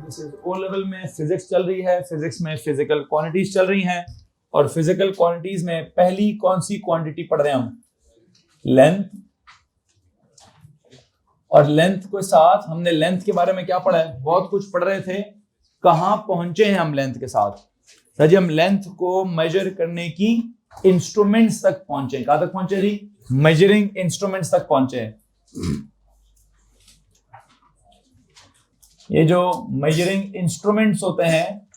This is O level में physics चल रही है, फिजिक्स में फिजिकल क्वांटिटीज चल रही हैं, और फिजिकल क्वांटिटीज में पहली कौन सी क्वांटिटी पढ़ रहे हैं हम? लेंथ। और लेंथ के साथ हमने लेंथ के बारे में क्या पढ़ा है? बहुत कुछ पढ़ रहे थे। कहां पहुंचे हैं हम लेंथ के साथ? सर जी हम लेंथ को मेजर करने की इंस्ट्रूमेंट्स तक पहुंचे। कहां तक पहुंचे जी? मेजरिंग इंस्ट्रूमेंट्स तक पहुंचे हैं। ये जो मेजरिंग इंस्ट्रूमेंट्स होते हैं,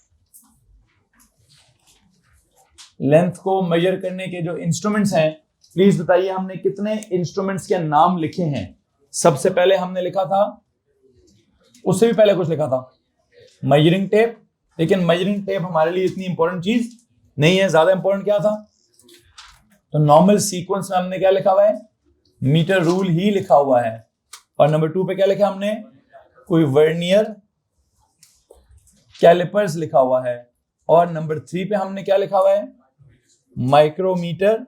लेंथ को मेजर करने के जो इंस्ट्रूमेंट्स हैं, प्लीज बताइए हमने कितने इंस्ट्रूमेंट्स के नाम लिखे हैं? सबसे पहले हमने लिखा था, उससे भी पहले कुछ लिखा था, मेजरिंग टेप। लेकिन मेजरिंग टेप हमारे लिए इतनी इंपॉर्टेंट चीज नहीं है। ज्यादा इंपॉर्टेंट क्या था? तो नॉर्मल सीक्वेंस में हमने क्या लिखा हुआ है? मीटर रूल ही लिखा हुआ है। और नंबर 2 पे क्या लिखा हमने? कोई वर्नियर कैलिपर्स लिखा हुआ है। और नंबर 3 पे हमने क्या लिखा हुआ है? माइक्रोमीटर,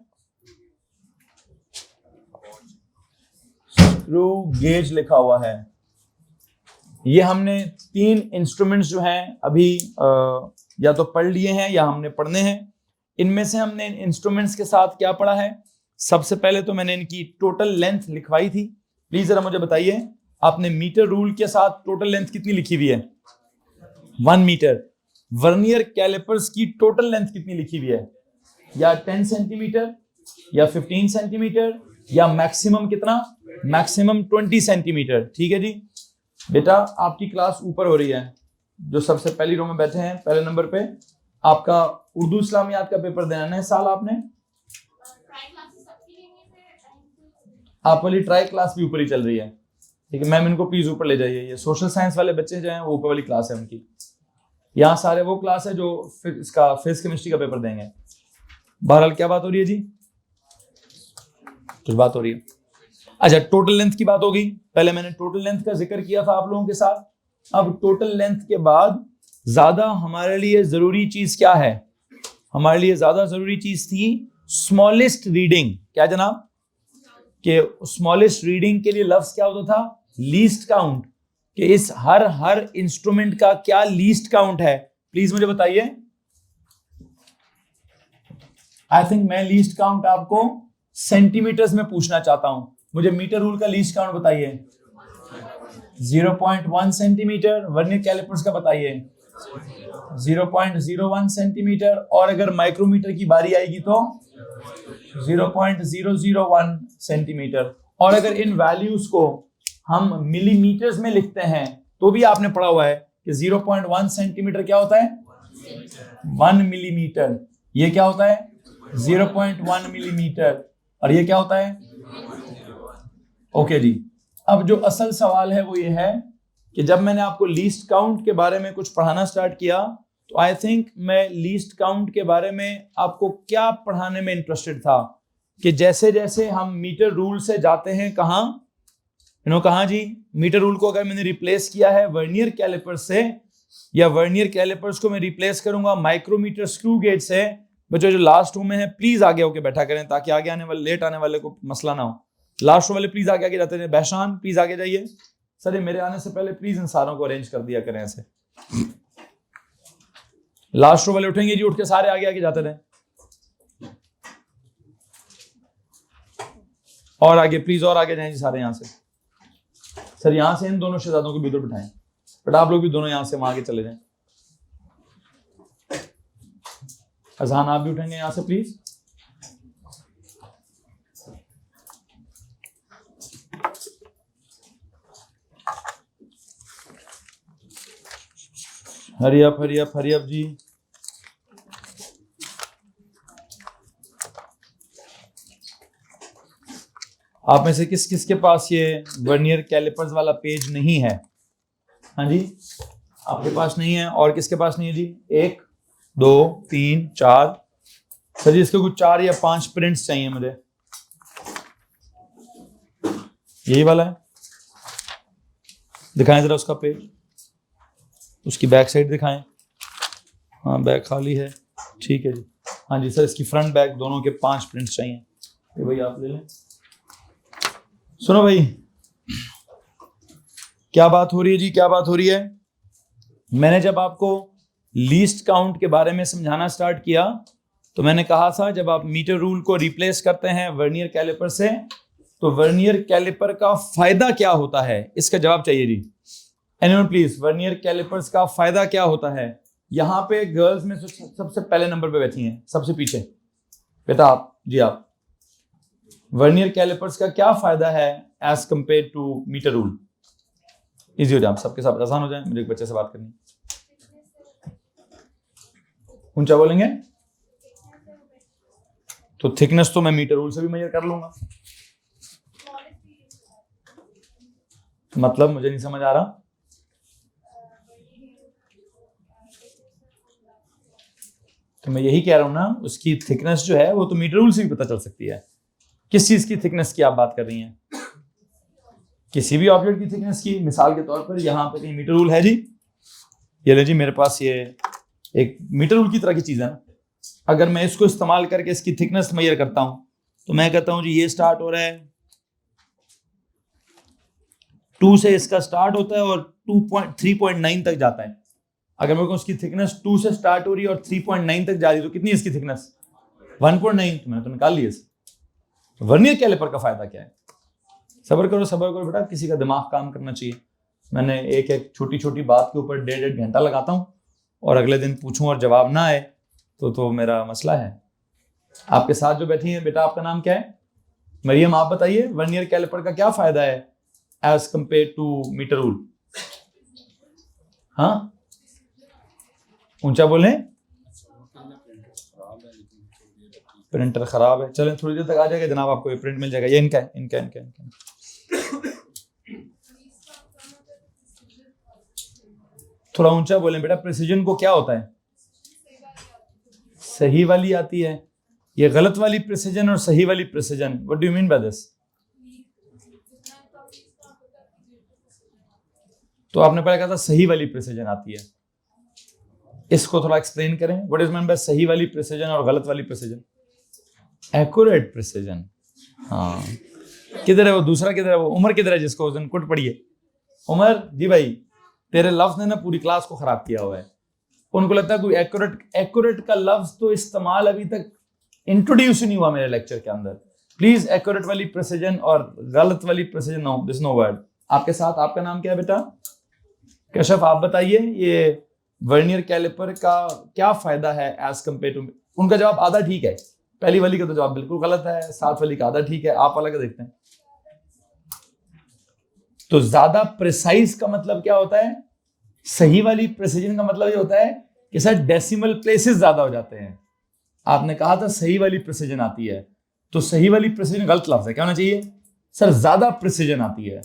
स्क्रू गेज लिखा हुआ है। ये हमने 3 इंस्ट्रूमेंट्स जो हैं अभी या तो पढ़ लिए हैं या हमने पढ़ने हैं। इनमें से हमने इन इंस्ट्रूमेंट्स के साथ क्या पढ़ा है? सबसे पहले तो मैंने इनकी टोटल लेंथ लिखवाई थी। प्लीज जरा मुझे बताइए, आपने मीटर रूल के साथ टोटल लेंथ कितनी लिखी हुई है? 1 मीटर। वर्नियर कैलिपर्स की टोटल लेंथ कितनी लिखी हुई है? या 10 सेंटीमीटर, या 15 सेंटीमीटर, या मैक्सिमम कितना? Maximum 20 centimetre. ठीक है जी। बेटा आपकी क्लास ऊपर हो रही है, जो सबसे पहली रो में बैठे हैं पहले नंबर पे, आपका उर्दू इस्लामियात का पेपर देना है साल आपने। आप वाली ट्राई क्लास भी ऊपर ही चल रही है, ठीक है मैम, इनको प्लीज ऊपर ले जाइए। ये सोशल साइंस वाले बच्चे जो हैं वो ऊपर वाली क्लास है उनकी। यहाँ सारे वो क्लास है जो इसका फिजिक्स केमिस्ट्री का पेपर देंगे। बहरहाल क्या बात हो रही है जी? कुछ बात हो रही है? अच्छा, टोटल लेंथ की बात होगी। पहले मैंने टोटल लेंथ का जिक्र किया था आप लोगों के साथ। अब टोटल लेंथ के बाद ज्यादा हमारे लिए जरूरी चीज क्या है? हमारे लिए ज्यादा जरूरी चीज थी स्मॉलेस्ट रीडिंग। क्या जनाब? कि स्मॉलेस्ट रीडिंग के लिए लफ्ज क्या होता था? Least count. कि इस हर इंस्ट्रूमेंट का क्या लीस्ट काउंट है? प्लीज मुझे बताइए। आई थिंक मैं लीस्ट काउंट आपको सेंटीमीटर्स में पूछना चाहता हूं। मुझे मीटर रूल का लीस्ट काउंट बताइए। 0.1 सेंटीमीटर। वर्नियर कैलिपर्स का बताइए 0.01 सेंटीमीटर। और अगर माइक्रोमीटर की बारी आएगी तो 0.001 सेंटीमीटर। और अगर इन वैल्यूज को हम मिलीमीटर्स में लिखते हैं तो भी आपने पढ़ा हुआ है कि 0.1 सेंटीमीटर क्या होता है? 1 मिलीमीटर। ये क्या होता है? 0.1 मिलीमीटर। और ये क्या होता है? ओके जी। अब जो असल सवाल है वो ये है कि जब मैंने आपको लीस्ट काउंट के बारे में कुछ पढ़ाना स्टार्ट किया तो आई थिंक मैं लीस्ट काउंट के बारे में आपको क्या पढ़ाने में इंटरेस्टेड था कि जैसे जैसे हम मीटर रूल से जाते हैं कहाँ कहाँ जी? मीटर रूल को अगर मैंने रिप्लेस किया है वर्नियर कैलिपर्स से, या वर्नियर कैलिपर्स को मैं रिप्लेस करूंगा माइक्रोमीटर स्क्रू गेज से। बच्चों जो लास्ट रो में है प्लीज आगे होके बैठा करें ताकि आगे आने वाले लेट आने वाले को मसला ना हो। लास्ट रो वाले प्लीज आगे आगे जाते हैं। बहशान प्लीज आगे जाइए। सर ये मेरे आने से पहले प्लीज इन सारों को अरेंज कर दिया करें ऐसे। लास्ट रो वाले उठेंगे जी, उठ के सारे आगे आगे जाते रहे। और आगे प्लीज, और आगे जाएं जी सारे यहाँ से। सर यहां से इन दोनों शहजादों को भी उधर बिठाएं, बट आप लोग भी दोनों यहां से वहां आगे चले जाएं। अजहान आप भी उठेंगे यहां से please. Hurry up hurry up hurry up जी। आप में से किस किस के पास ये वर्नियर कैलिपर्स वाला पेज नहीं है? हाँ जी, आपके पास नहीं है। और किसके पास नहीं है जी? 1 2 3 4। सर जी इसके कुछ 4 या 5 प्रिंट्स चाहिए मुझे। यही वाला है, दिखाएं जरा उसका पेज, उसकी बैक साइड दिखाएं। हाँ बैक खाली है, ठीक है जी। हाँ जी सर, इसकी फ्रंट बैक दोनों के 5 प्रिंट्स चाहिए। ये भाई आप ले लें। सुनो भाई, क्या बात हो रही है जी? क्या बात हो रही है? मैंने जब आपको लीस्ट काउंट के बारे में समझाना स्टार्ट किया तो मैंने कहा था जब आप मीटर रूल को रिप्लेस करते हैं वर्नियर कैलिपर से तो वर्नियर कैलिपर का फायदा क्या होता है, इसका जवाब चाहिए जी। एनीवन प्लीज, वर्नियर कैलिपर्स का फायदा क्या होता है? यहाँ पे गर्ल्स में सबसे पहले नंबर पे बैठी हैं, सबसे पीछे बेटा आप जी। आप वर्नियर कैलिपर्स का क्या फायदा है as compare to meter rule? Easy हो जाए, सबके साथ आसान हो जाए। मुझे एक बच्चे से बात करनी, ऊंचा बोलेंगे तो थिकनेस तो मैं मीटर रूल से भी मेजर कर लूंगा। मतलब मुझे नहीं समझ आ रहा। तो मैं यही कह रहा हूं ना, उसकी थिकनेस जो है वो तो मीटर रूल से भी पता चल सकती है। किस चीज की थिकनेस की आप बात कर रही हैं? किसी भी ऑब्जेक्ट की थिकनेस की। मिसाल के तौर पर यहाँ पे कहीं मीटर रूल है जी, ये ले जी मेरे पास ये एक मीटर रूल की तरह की चीज है ना। अगर मैं इसको इस्तेमाल करके इसकी थिकनेस मेजर करता हूं तो मैं कहता हूं जी ये स्टार्ट हो रहा है 2 से, इसका स्टार्ट होता है और 3.9 तक जाता है। अगर मेरे को उसकी थिकनेस 2 से स्टार्ट हो रही है और 3.9 तक जा रही है तो कितनी है इसकी थिकनेस? 1.9। तो मैंने तो निकाल लिया इसे। वर्नियर कैलिपर का फायदा क्या है? सब्र करो बेटा, किसी का दिमाग काम करना चाहिए। मैंने एक छोटी छोटी बात के ऊपर 1.5 घंटा लगाता हूँ और अगले दिन पूछूं और जवाब ना आए तो मेरा मसला है। आपके साथ जो बैठी है बेटा, आपका नाम क्या है? मरियम, आप बताइए वर्नियर कैलिपर का क्या फायदा है as compare to meter rule? हाँ, ऊंचा बोलें। प्रिंटर खराब है, चलें थोड़ी देर तक आ जाएगा जनाब, आपको ये प्रिंट मिल जाएगा। ये इनका है, इनका। थोड़ा ऊंचा बोलें बेटा। प्रिसीजन को क्या होता है? सही वाली आती है। ये गलत वाली प्रिसीजन और सही वाली precision, what do you mean by this? तो आपने पहले कहा था सही वाली प्रिसीजन आती है, इसको थोड़ा एक्सप्लेन करें। व्हाट इज मीन बाय सही वाली प्रिसीजन और गलत वाली प्रिसीजन? Accurate precision. हाँ, किधर है वो दूसरा? किधर है वो? उमर किधर है जिसको उस दिन कुट पड़ी है? उमर जी भाई, तेरे लफ्ज ने ना पूरी क्लास को खराब किया हुआ है। उनको लगता है कोई एक्यूरेट का लफ्ज तो इस्तेमाल अभी तक इंट्रोड्यूस ही नहीं हुआ मेरे लेक्चर के अंदर। प्लीज एक्यूरेट वाली प्रिसीजन और गलत वाली precision no, this no word. आपके साथ आपका नाम क्या है बेटा? कशफ, आप बताइए ये वर्नियर कैलिपर का क्या फायदा है एज कंपेयर टू? उनका जवाब आधा ठीक है, पहली वाली का तो जवाब बिल्कुल गलत है, साथ वाली का आधा ठीक है। आप वाला का देखते हैं। तो ज्यादा प्रिसाइज का मतलब क्या होता है? सही वाली प्रिसीजन का मतलब ये होता है कि सर डेसिमल प्लेसेस ज्यादा हो जाते हैं। आपने कहा था सही वाली प्रिसीजन आती है, तो सही वाली प्रिसीजन गलत लफ्ज है, क्या होना चाहिए? सर ज्यादा प्रिसीजन आती है,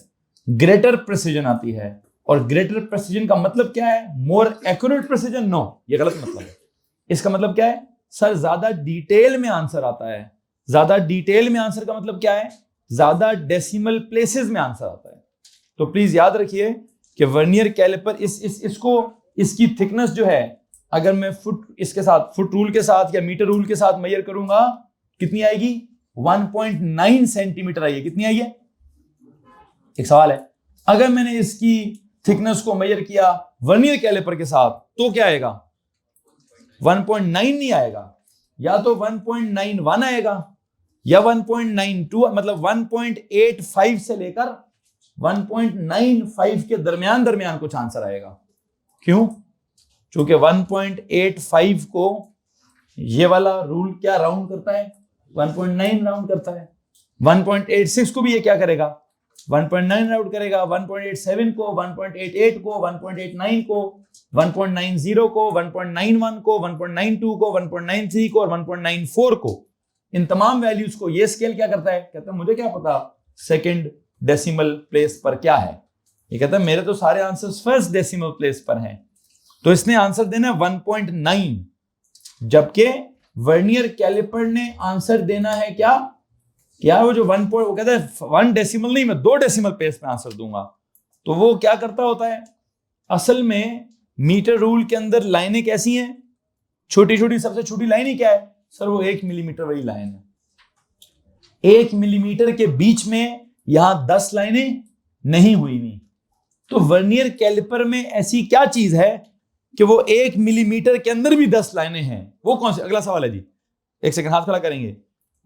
ग्रेटर प्रिसीजन आती है। और ग्रेटर प्रिसीजन का मतलब क्या है? More accurate precision? नो, ये गलत मतलब है। इसका मतलब क्या है? सर ज्यादा डिटेल में आंसर आता है। ज्यादा डिटेल में आंसर का मतलब क्या है? ज्यादा डेसिमल प्लेसेस में आंसर आता है। तो प्लीज याद रखिए कि वर्नियर कैलिपर इसकी थिकनेस जो है, अगर मैं फुट रूल के साथ या मीटर रूल के साथ मेजर करूंगा कितनी आएगी? 1.9 सेंटीमीटर आएगी। कितनी आई है? एक सवाल है, अगर मैंने इसकी थिकनेस को मेजर किया वर्नियर कैलिपर के साथ तो क्या आएगा? 1.9 नहीं आएगा, या तो 1.91 आएगा या 1.92, मतलब 1.85 से लेकर 1.95 के दरमियान कुछ आंसर आएगा। क्यों? क्योंकि 1.85 को ये वाला रूल क्या राउंड करता है? 1.9 राउंड करता है। 1.86 को भी ये क्या करेगा? 1.9 राउंड करेगा। 1.87 को, 1.88 को, 1.89 को, 1.90 को, 1.91 को, 1.92 को, 1.93 को और 1.94 को, इन तमाम वैल्यूज को ये स्केल क्या करता है? कहता है मुझे क्या पता सेकंड डेसिमल प्लेस पर क्या है। ये कहता है मेरे तो सारे आंसर्स फर्स्ट डेसिमल प्लेस पर हैं, तो इसने आंसर देना 1.9, जबकि वर्नियर कैलिपर ने आंसर देना है क्या वो जो वो कहता है 1 डेसिमल नहीं, मैं 2 डेसिमल प्लेस पे आंसर दूंगा। तो वो क्या करता होता है? असल में मीटर रूल के अंदर लाइनें कैसी हैं? छोटी छोटी, सबसे छोटी लाइन ही क्या है? सर वो 1 मिलीमीटर वाली लाइन है। 1 मिलीमीटर के बीच में यहां 10 लाइनें नहीं हुई। तो वर्नियर कैलिपर में ऐसी क्या चीज है कि वो 1 मिलीमीटर के अंदर भी 10 लाइनें हैं, वो कौन सी? अगला सवाल है जी, एक सेकंड हाथ खड़ा करेंगे।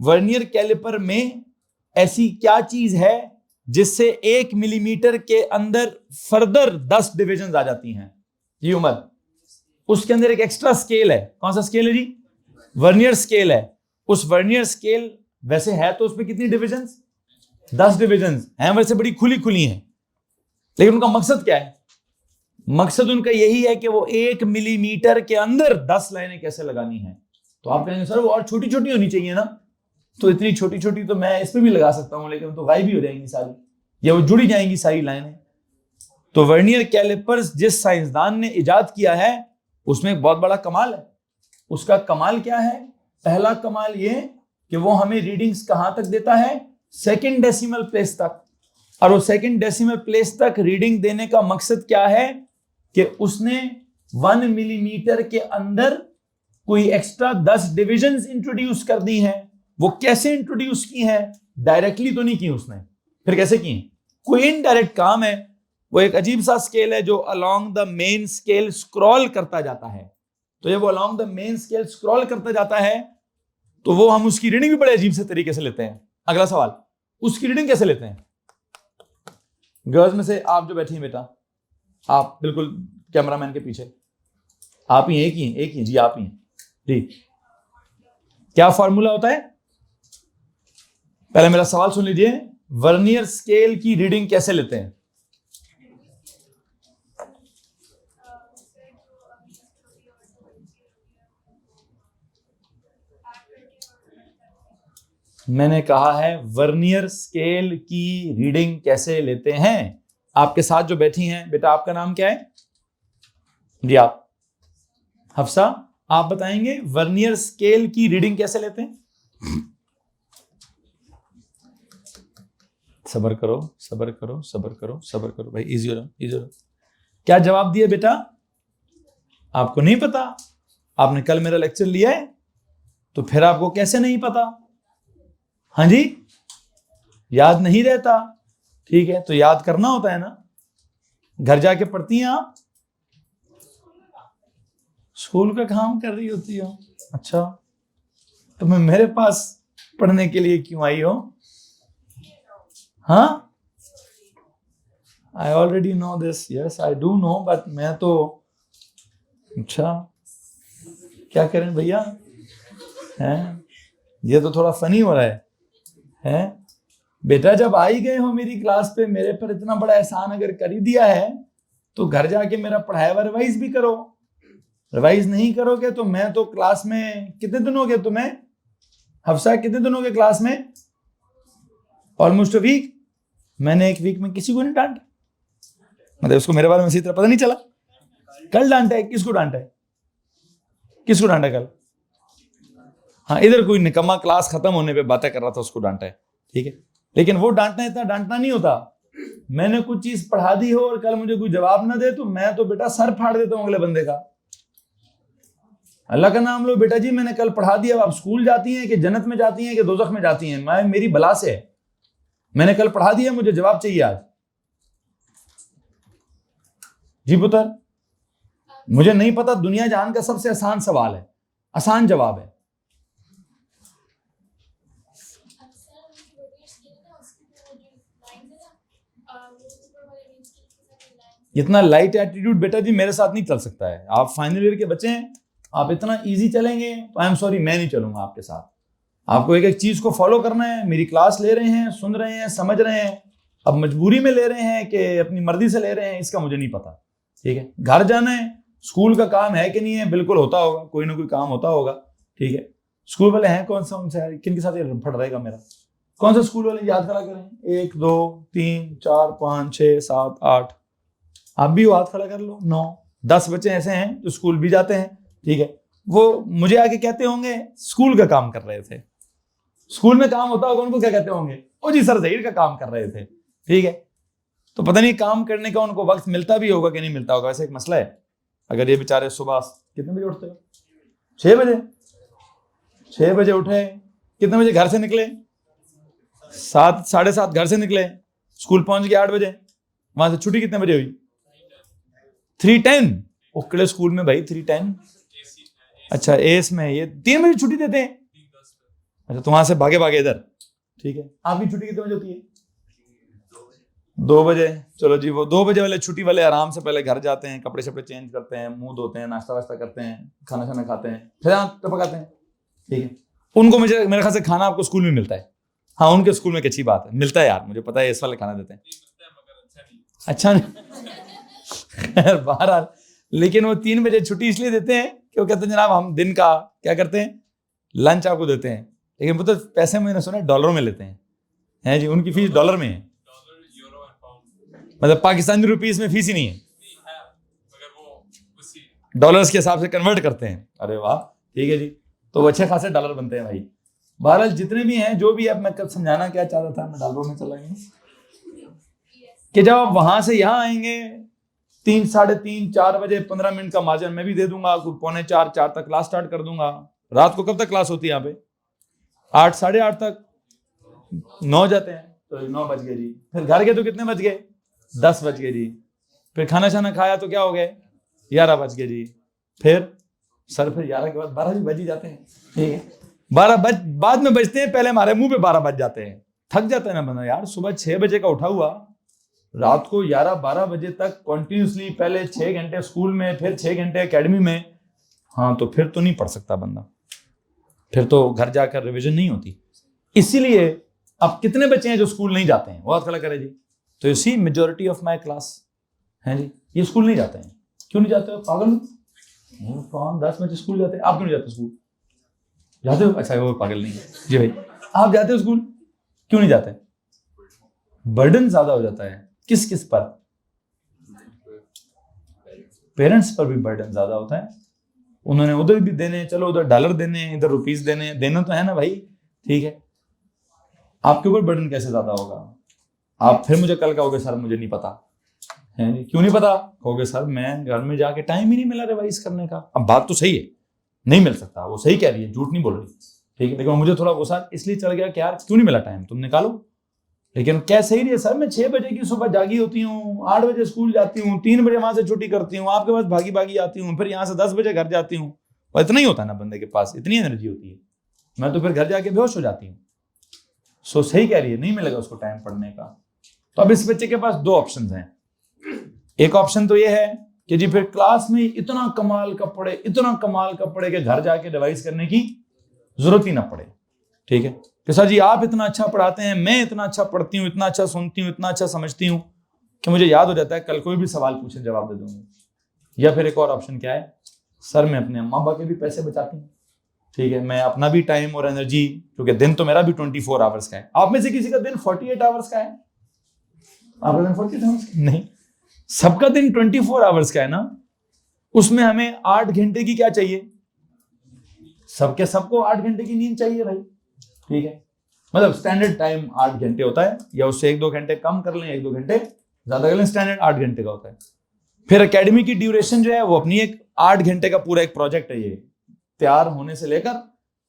वर्नियर कैलिपर में ऐसी क्या चीज है जिससे 1 मिलीमीटर के अंदर फर्दर 10 डिविजन आ जाती हैं? जी उमर, उसके अंदर एक एक्स्ट्रा स्केल है। कौन सा स्केल है जी? वर्नियर स्केल है। उस वर्नियर स्केल वैसे है तो उसमें कितनी डिविजन्स? 10 डिविजन्स हैं, वैसे बड़ी खुली खुली हैं, लेकिन उनका मकसद क्या है? मकसद उनका यही है कि वो 1 मिलीमीटर के अंदर 10 लाइनें कैसे लगानी है। तो आप कहेंगे सर वो और छोटी छोटी होनी चाहिए ना, तो इतनी छोटी छोटी तो मैं इस पे भी लगा सकता हूं, लेकिन तो गायब ही हो जाएंगी सारी, या वो जुड़ी जाएंगी सारी लाइनें। तो वर्नियर कैलिपर्स जिस साइंसदान ने इजाद किया है उसमें एक बहुत बड़ा कमाल है। उसका कमाल क्या है? पहला कमाल ये कि वो हमें रीडिंग्स कहां तक देता है? सेकंड डेसिमल प्लेस तक। और वो सेकंड डेसिमल प्लेस तक रीडिंग देने का मकसद क्या है कि उसने 1 मिलीमीटर के अंदर कोई एक्स्ट्रा 10 डिविजन्स इंट्रोड्यूस कर दी हैं। वो कैसे इंट्रोड्यूस की हैं? डायरेक्टली तो नहीं की उसने, फिर कैसे की? कोई इनडायरेक्ट काम है। वो एक अजीब सा स्केल है जो along the main scale scroll करता जाता है। तो जब वो along the main scale scroll करता जाता है तो वो हम उसकी रीडिंग भी बड़े अजीब से तरीके से लेते हैं। अगला सवाल, उसकी रीडिंग कैसे लेते हैं? गर्ल्स में से आप जो बैठी हैं बेटा, आप बिल्कुल कैमरामैन के पीछे, आप ही एक ही जी, आप ही हैं जी। क्या फॉर्मूला होता है? पहले मेरा सवाल सुन लीजिए, वर्नियर स्केल की रीडिंग कैसे लेते हैं? मैंने कहा है वर्नियर स्केल की रीडिंग कैसे लेते हैं। आपके साथ जो बैठी हैं बेटा, आपका नाम क्या है जी? आप हफ्सा, आप बताएंगे वर्नियर स्केल की रीडिंग कैसे लेते हैं? सबर करो सबर करो सबर करो सबर करो भाई, इजी हो रहा, इजी हो रहा। क्या जवाब दिया बेटा? आपको नहीं पता? आपने कल मेरा लेक्चर लिया है तो फिर आपको कैसे नहीं पता? हाँ जी, याद नहीं रहता, ठीक है, तो याद करना होता है ना। घर जाके पढ़ती हैं आप? स्कूल का काम कर रही होती हो? अच्छा, तो मैं मेरे पास पढ़ने के लिए क्यों आई हो? हाँ, I already know this, yes I do know, but मैं तो, अच्छा क्या करें भैया, हैं ये तो थोड़ा फनी हो रहा है, हैं बेटा। जब आई गए हो मेरी क्लास पे, मेरे पर इतना बड़ा एहसान अगर कर ही दिया है तो घर जाके मेरा पढ़ाया हुआ रिवाइज भी करो। रिवाइज नहीं करोगे तो मैं तो क्लास में, कितने दिन हो गए तुम्हें हफ्सा, कितने दिन हो गए क्लास में? Almost a week. मैंने एक वीक में किसी को नहीं डांटा, मतलब उसको मेरे बारे में इसी तरह पता नहीं चला। कल डांटा है, किसको डांटा है? किसको डांटा कल? हाँ, इधर कोई निकम्मा क्लास खत्म होने पे बातें कर रहा था, उसको डांटा है, ठीक है। लेकिन वो डांटना इतना डांटना नहीं होता। मैंने कुछ चीज पढ़ा दी हो और कल मुझे कोई जवाब ना दे तो मैं तो बेटा सर फाड़ देता हूं अगले बंदे का। अल्लाह का नाम लो बेटा जी, मैंने कल पढ़ा दिया, आप स्कूल जाती हैं कि जन्नत में जाती हैं कि दोजख में जाती हैं, मैं मेरी बला से है। मैंने कल पढ़ा दिया, मुझे जवाब चाहिए आज। जी पुत्र, मुझे नहीं पता, दुनिया जहान का सबसे आसान सवाल है, आसान जवाब है। इतना लाइट एटीट्यूड बेटा जी मेरे साथ नहीं चल सकता है। आप फाइनल ईयर के बच्चे हैं, आप इतना इजी चलेंगे तो आई एम सॉरी, मैं नहीं चलूंगा आपके साथ। आपको एक एक चीज को फॉलो करना है। मेरी क्लास ले रहे हैं, सुन रहे हैं, समझ रहे हैं, अब मजबूरी में ले रहे हैं कि अपनी मर्जी से ले रहे हैं, इसका मुझे नहीं पता, ठीक है। घर जाना है, स्कूल का काम है कि नहीं है, बिल्कुल होता होगा, कोई ना कोई काम होता होगा, ठीक है। स्कूल वाले हैं कौन सा, उनसे किन के साथ ये फट रहेगा मेरा? कौन सा स्कूल वाले याद करा करें? 1 2 3 4 5 6 7 8, आप भी हाथ खड़ा कर लो। 9 10 बच्चे ऐसे हैं जो स्कूल भी जाते हैं, ठीक है। वो मुझे आके कहते होंगे स्कूल का काम कर रहे थे। स्कूल में काम होता होगा, उनको क्या कहते होंगे? ओ जी सर ज़हीर का काम कर रहे थे, ठीक है। तो पता नहीं काम करने का उनको वक्त मिलता भी होगा कि नहीं मिलता होगा, ऐसा एक मसला है। अगर ये बेचारे सुबह कितने बजे उठते हो? 6 बजे। 6 बजे उठे, कितने बजे घर से निकले? 7 साढ़े 7 घर से निकले, स्कूल पहुंच गए 8 बजे, वहां से छुट्टी कितने बजे हुई? 3:10। उकड़े स्कूल में भाई 3:10। अच्छा एस में ये 3 बजे छुट्टी देते हैं। अच्छा तो वहां से भागे भागे इधर, ठीक है। आपकी छुट्टी कितने बजे होती है? 2 बजे। चलो जी, वो 2 बजे वाले छुट्टी वाले आराम से पहले घर जाते हैं, कपड़े शपड़े चेंज करते हैं, मुंह धोते हैं, नाश्ता वास्ता करते हैं, खाना शाना खाते हैं, फिर टपकाते हैं, ठीक है। उनको मुझे मेरे ख्याल से खाना आपको स्कूल में मिलता है। हाँ उनके स्कूल में अच्छी बात है, मिलता है यार, मुझे पता है इस वाले खाना देते हैं। अच्छा नहीं बहरहाल, लेकिन वो 3 बजे छुट्टी इसलिए देते हैं कि वो कहते हैं जनाब हम दिन का क्या करते हैं, लंच आपको देते हैं। लेकिन वो तो पैसे मैंने सुना डॉलरों में लेते हैं जी, उनकी फीस डॉलर में है, मतलब पाकिस्तानी रुपीस में फीस ही नहीं है, डॉलर्स के हिसाब से कन्वर्ट करते हैं। अरे वाह, ठीक है जी, तो अच्छे खासे डॉलर बनते हैं भाई। बहरहाल जितने भी हैं जो भी, अब मैं कब समझाना क्या चाह रहा था, मैं डॉलरों में चला गया कि जब आप वहां से यहाँ आएंगे 3, 3:30, 4 बजे 15 मिनट का मार्जिन मैं भी दे दूंगा, 3:45, 4 तक क्लास स्टार्ट कर दूंगा। रात को कब तक क्लास होती है यहाँ पे? 8, 8:30 तक, 9 जाते हैं तो 9 बज गए जी। फिर घर के तो कितने बज गए? 10 बज गए जी। फिर खाना शाना खाया तो क्या हो गए? 11 बज गए जी। फिर सर फिर 11 के बाद 12 बज ही जाते हैं, ठीक है। 12 बाद में बजते हैं, पहले हमारे मुंह पे 12 बज जाते हैं। थक जाता है ना बंदा यार, सुबह 6 बजे का उठा हुआ, रात को 11-12 बजे तक कंटिन्यूसली, पहले 6 घंटे स्कूल में, फिर 6 घंटे एकेडमी में। हाँ तो फिर तो नहीं पढ़ सकता बंदा, फिर तो घर जाकर रिवीजन नहीं होती। इसीलिए अब कितने बच्चे हैं जो स्कूल नहीं जाते हैं? बहुत खड़ा करे जी। तो you see majority of my class है जी, ये स्कूल नहीं जाते हैं। क्यों नहीं जाते हो? पागल कौन? 10 बजे स्कूल जाते हैं। आप क्यों नहीं जाते स्कूल? जाते हो? अच्छा वो पागल नहीं है जी भाई, आप जाते हो स्कूल, क्यों नहीं जाते? बर्डन ज्यादा हो जाता है। किस किस पर? पेरेंट्स पर भी बर्डन ज्यादा होता है। उन्होंने उधर भी देने, चलो उधर डॉलर देने, इधर रुपीस देने, देना तो है ना भाई, ठीक है। आपके ऊपर बर्डन कैसे ज्यादा होगा? आप फिर मुझे कल कहोगे सर मुझे नहीं पता है, क्यों नहीं पता? कहोगे सर मैं घर में जाके टाइम ही नहीं मिला रिवाइज करने का। अब बात तो सही है, नहीं मिल सकता, वो सही कह रही है, झूठ नहीं बोल रही, ठीक है। लेकिन मुझे थोड़ा गुस्सा इसलिए चढ़ गया कि यार क्यों नहीं मिला टाइम, तुम निकालो। लेकिन क्या सही नहीं है सर, मैं 6 बजे की सुबह जागी होती हूँ, 8 बजे स्कूल जाती हूँ, 3 बजे वहां से छुट्टी करती हूँ, आपके पास भागी भागी आती हूँ, फिर यहाँ से 10 बजे घर जाती हूँ। और इतना ही होता है ना बंदे के पास, इतनी एनर्जी होती है, मैं तो फिर घर जाके बेहोश हो जाती हूँ। सो सही कह रही है, नहीं मिलेगा उसको टाइम पढ़ने का। तो अब इस बच्चे के पास 2 ऑप्शन हैं। एक ऑप्शन तो ये है कि जी फिर क्लास में इतना कमाल का पढ़े, इतना कमाल का पढ़े कि घर जाके रिवाइज करने की जरूरत ही ना पड़े, ठीक है। कि सर जी आप इतना अच्छा पढ़ाते हैं, मैं इतना अच्छा पढ़ती हूँ, इतना अच्छा सुनती हूँ, इतना अच्छा समझती हूँ कि मुझे याद हो जाता है, कल कोई भी सवाल पूछे जवाब दे दूंगी। या फिर एक और ऑप्शन क्या है, सर मैं अपने अम्मा पापा के भी पैसे बचाती हूँ, ठीक है, मैं अपना भी टाइम और एनर्जी, क्योंकि दिन तो मेरा भी 24 आवर्स का है। आप में से किसी का दिन 48 आवर्स का है? आपका दिन 48 आवर्स का नहीं, सबका दिन 24 आवर्स का है ना। उसमें हमें 8 घंटे की क्या चाहिए? सबको 8 घंटे की नींद चाहिए भाई, ठीक है। मतलब स्टैंडर्ड टाइम 8 घंटे होता है, या उससे 1-2 घंटे कम कर लें, 1-2 घंटे ज्यादा कर लें, स्टैंडर्ड 8 घंटे का होता है। फिर एकेडमी की ड्यूरेशन जो है वो अपनी एक 8 घंटे का पूरा एक प्रोजेक्ट है। ये तैयार होने से लेकर,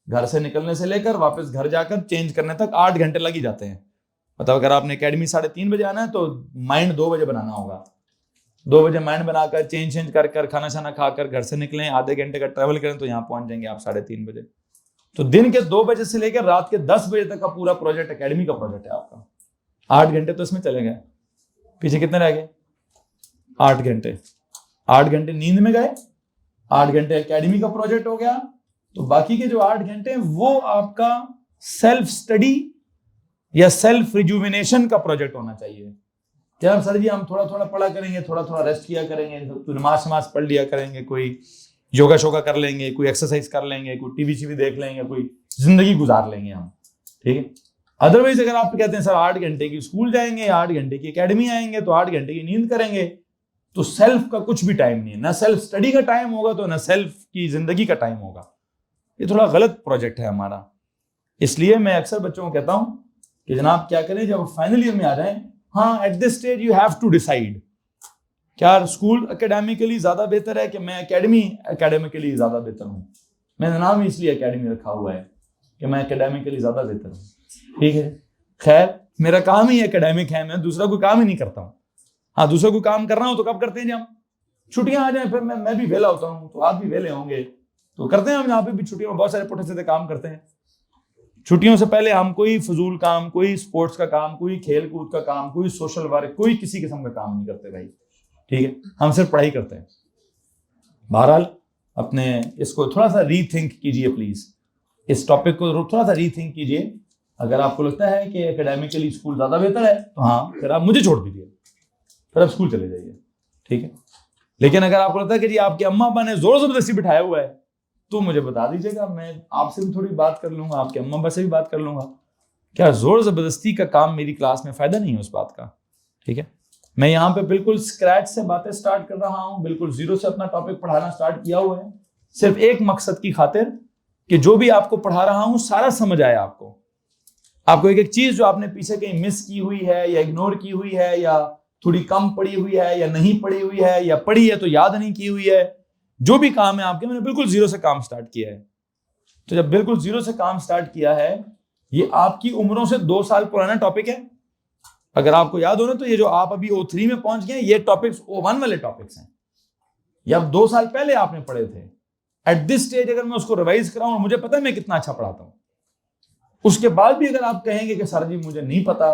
घर से निकलने से लेकर, वापस घर जाकर चेंज करने तक 8 घंटे लग ही जाते हैं। मतलब अगर आपने एकेडमी 3:30 बजे आना है तो माइंड 2 बजे बनाना होगा। 2 बजे माइंड बनाकर चेंज कर खाना शाना खाकर घर से निकलें, आधे घंटे का ट्रेवल करें तो यहाँ पहुंच जाएंगे आप 3:30 बजे। तो दिन के 2 बजे से लेकर रात के 10 बजे तक का पूरा प्रोजेक्ट एकेडमी का प्रोजेक्ट है आपका। 8 घंटे तो इसमें चले गए, पीछे कितने रह गए? 8 घंटे। 8 घंटे नींद में गए, 8 घंटे एकेडमी का प्रोजेक्ट हो गया। तो बाकी के जो 8 घंटे वो आपका सेल्फ स्टडी या सेल्फ रिजुविनेशन का प्रोजेक्ट होना चाहिए। क्या सर जी हम थोड़ा थोड़ा पढ़ा करेंगे, थोड़ा थोड़ा रेस्ट किया करेंगे, तो नमाज पढ़ लिया करेंगे, कोई योगा शोगा कर लेंगे, कोई एक्सरसाइज कर लेंगे, कोई टीवी देख लेंगे, कोई जिंदगी गुजार लेंगे हम, ठीक है। अदरवाइज अगर आप कहते हैं सर 8 घंटे की स्कूल जाएंगे, 8 घंटे की एकेडमी आएंगे, तो 8 घंटे की नींद करेंगे, तो सेल्फ का कुछ भी टाइम नहीं है, ना सेल्फ स्टडी का टाइम होगा तो ना सेल्फ की जिंदगी का टाइम होगा। ये थोड़ा गलत प्रोजेक्ट है हमारा। इसलिए मैं अक्सर बच्चों को कहता हूं कि जनाब क्या करें, जब फाइनल ईयर में आ जाएं, हाँ at this stage you have to decide, क्या स्कूल एकेडमिकली ज्यादा बेहतर है कि मैं एकेडमिकली ज्यादा बेहतर हूं। मैंने नाम इसलिए एकेडमी रखा हुआ है कि मैं एकेडमिकली ज्यादा बेहतर हूं, ठीक है। खैर मेरा काम ही एकेडमिक है, मैं दूसरा कोई काम ही नहीं करता हूं। हाँ दूसरा कोई काम कर रहा हूं तो कब करते हैं जी हम? छुट्टियां आ जाए फिर मैं भी वेला होता हूँ, तो आप भी वेले होंगे, तो करते हैं हम यहाँ पे भी छुट्टियों में बहुत सारे पुठे सीधे काम करते हैं। छुट्टियों से पहले हम कोई फजूल काम, कोई स्पोर्ट्स का काम, कोई खेल कूद का काम, कोई सोशल वर्क, कोई किसी किस्म का काम नहीं करते भाई, ठीक है, हम सिर्फ पढ़ाई करते हैं। बहरहाल अपने इसको थोड़ा सा रीथिंक कीजिए प्लीज, इस टॉपिक को थोड़ा सा रीथिंक कीजिए। अगर आपको लगता है कि एकेडमिकली स्कूल ज्यादा बेहतर है तो हाँ, फिर आप मुझे छोड़ दीजिए, फिर आप स्कूल चले जाइए, ठीक है। लेकिन अगर आपको लगता है कि जी आपके अम्मा अब्बा ने जोर जबरदस्ती बिठाया हुआ है तो मुझे बता दीजिएगा, मैं आपसे भी थोड़ी बात कर लूंगा, आपके अम्मा अब्बा से भी बात कर लूंगा। क्या जोर जबरदस्ती का काम मेरी क्लास में फायदा नहीं है उस बात का, ठीक है। मैं यहाँ पे बिल्कुल स्क्रैच से बातें स्टार्ट कर रहा हूँ, बिल्कुल जीरो से अपना टॉपिक पढ़ाना स्टार्ट किया हुआ है, सिर्फ एक मकसद की खातिर कि जो भी आपको पढ़ा रहा हूँ सारा समझ आए आपको एक एक चीज जो आपने पीछे कहीं मिस की हुई है या इग्नोर की हुई है या थोड़ी कम पड़ी हुई है या नहीं पड़ी हुई है या पड़ी है तो याद नहीं की हुई है, जो भी काम है आपके, मैंने बिल्कुल जीरो से काम स्टार्ट किया है। तो जब बिल्कुल जीरो से काम स्टार्ट किया है, ये आपकी उम्रों से 2 साल पुराना टॉपिक है। अगर आपको याद हो ना, तो ये जो आप अभी O3 में पहुंच गए, ये टॉपिक्स O1 वाले टॉपिक्स हैं, ये अब 2 साल पहले आपने पढ़े थे। एट दिस स्टेज अगर मैं उसको रिवाइज कराऊं, मुझे पता है मैं कितना अच्छा पढ़ाता हूं, उसके बाद भी अगर आप कहेंगे कि सर जी मुझे नहीं पता,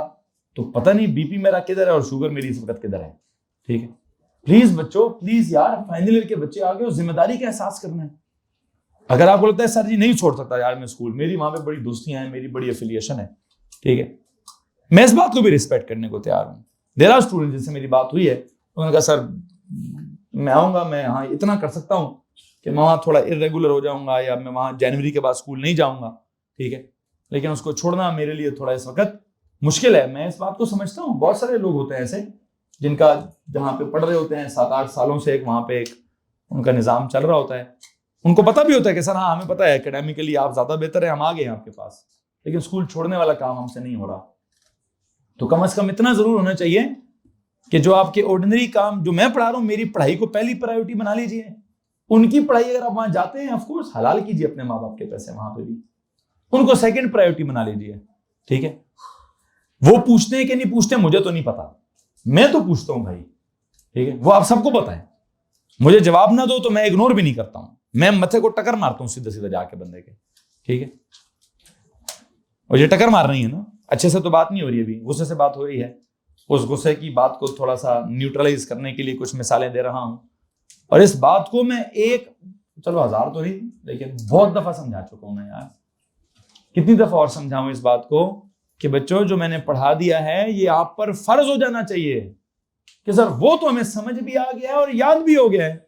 तो पता नहीं बीपी मेरा किधर है और शुगर मेरी इस वक्त किधर है, ठीक है। प्लीज बच्चों, प्लीज यार, फाइनल ईयर के बच्चे आगे और जिम्मेदारी का एहसास करना है। अगर आपको लगता है सर जी नहीं छोड़ सकता यार मैं स्कूल, मेरी वहां पे बड़ी दोस्तियां हैं, मेरी बड़ी एफिलिएशन है, ठीक है, मैं इस बात को भी रिस्पेक्ट करने को तैयार हूं। देयर आर स्टूडेंट जिनसे मेरी बात हुई है, उन्होंने कहा सर मैं आऊंगा, मैं हाँ इतना कर सकता हूं कि मैं वहां थोड़ा इरेगुलर हो जाऊंगा या मैं वहां जनवरी के बाद स्कूल नहीं जाऊंगा, ठीक है, लेकिन उसको छोड़ना मेरे लिए थोड़ा इस वक्त मुश्किल है। मैं इस बात को समझता हूँ, बहुत सारे लोग होते हैं ऐसे जिनका जहाँ पे पढ़ रहे होते हैं 7-8 सालों से, एक वहां पे एक उनका निज़ाम चल रहा होता है, उनको पता भी होता है कि सर हाँ हमें पता है एकेडमिकली आप ज्यादा बेहतर है, हम आ गए हैं आपके पास, लेकिन स्कूल छोड़ने वाला काम हमसे नहीं हो रहा। तो कम से कम इतना जरूर होना चाहिए कि जो आपके ऑर्डिनरी काम जो मैं पढ़ा रहा हूँ, मेरी पढ़ाई को पहली प्रायोरिटी बना लीजिए। उनकी पढ़ाई अगर आप वहां जाते हैं, ऑफकोर्स हलाल कीजिए अपने माँ बाप के पैसे वहां पे भी, उनको सेकंड प्रायोरिटी बना लीजिए, ठीक है। वो पूछते हैं कि नहीं पूछते मुझे तो नहीं पता, मैं तो पूछता हूं भाई, ठीक है, वो आप सबको पता है। मुझे जवाब ना दो तो मैं इग्नोर भी नहीं करता हूं, मैं मत्थे को टक्कर मारता हूं सीधा सीधा जाके बंदे के, ठीक है। और ये टक्कर मार रही है ना, अच्छे से तो बात नहीं हो रही, अभी गुस्से से बात हो रही है। उस गुस्से की बात को थोड़ा सा न्यूट्रलाइज करने के लिए कुछ मिसालें दे रहा हूं, और इस बात को मैं चलो 1000 तो नहीं, लेकिन बहुत दफा समझा चुका हूं मैं यार। कितनी दफा और समझाऊं इस बात को कि बच्चों जो मैंने पढ़ा दिया है ये आप पर फर्ज हो जाना चाहिए कि सर वो तो हमें समझ भी आ गया है और याद भी हो गया है।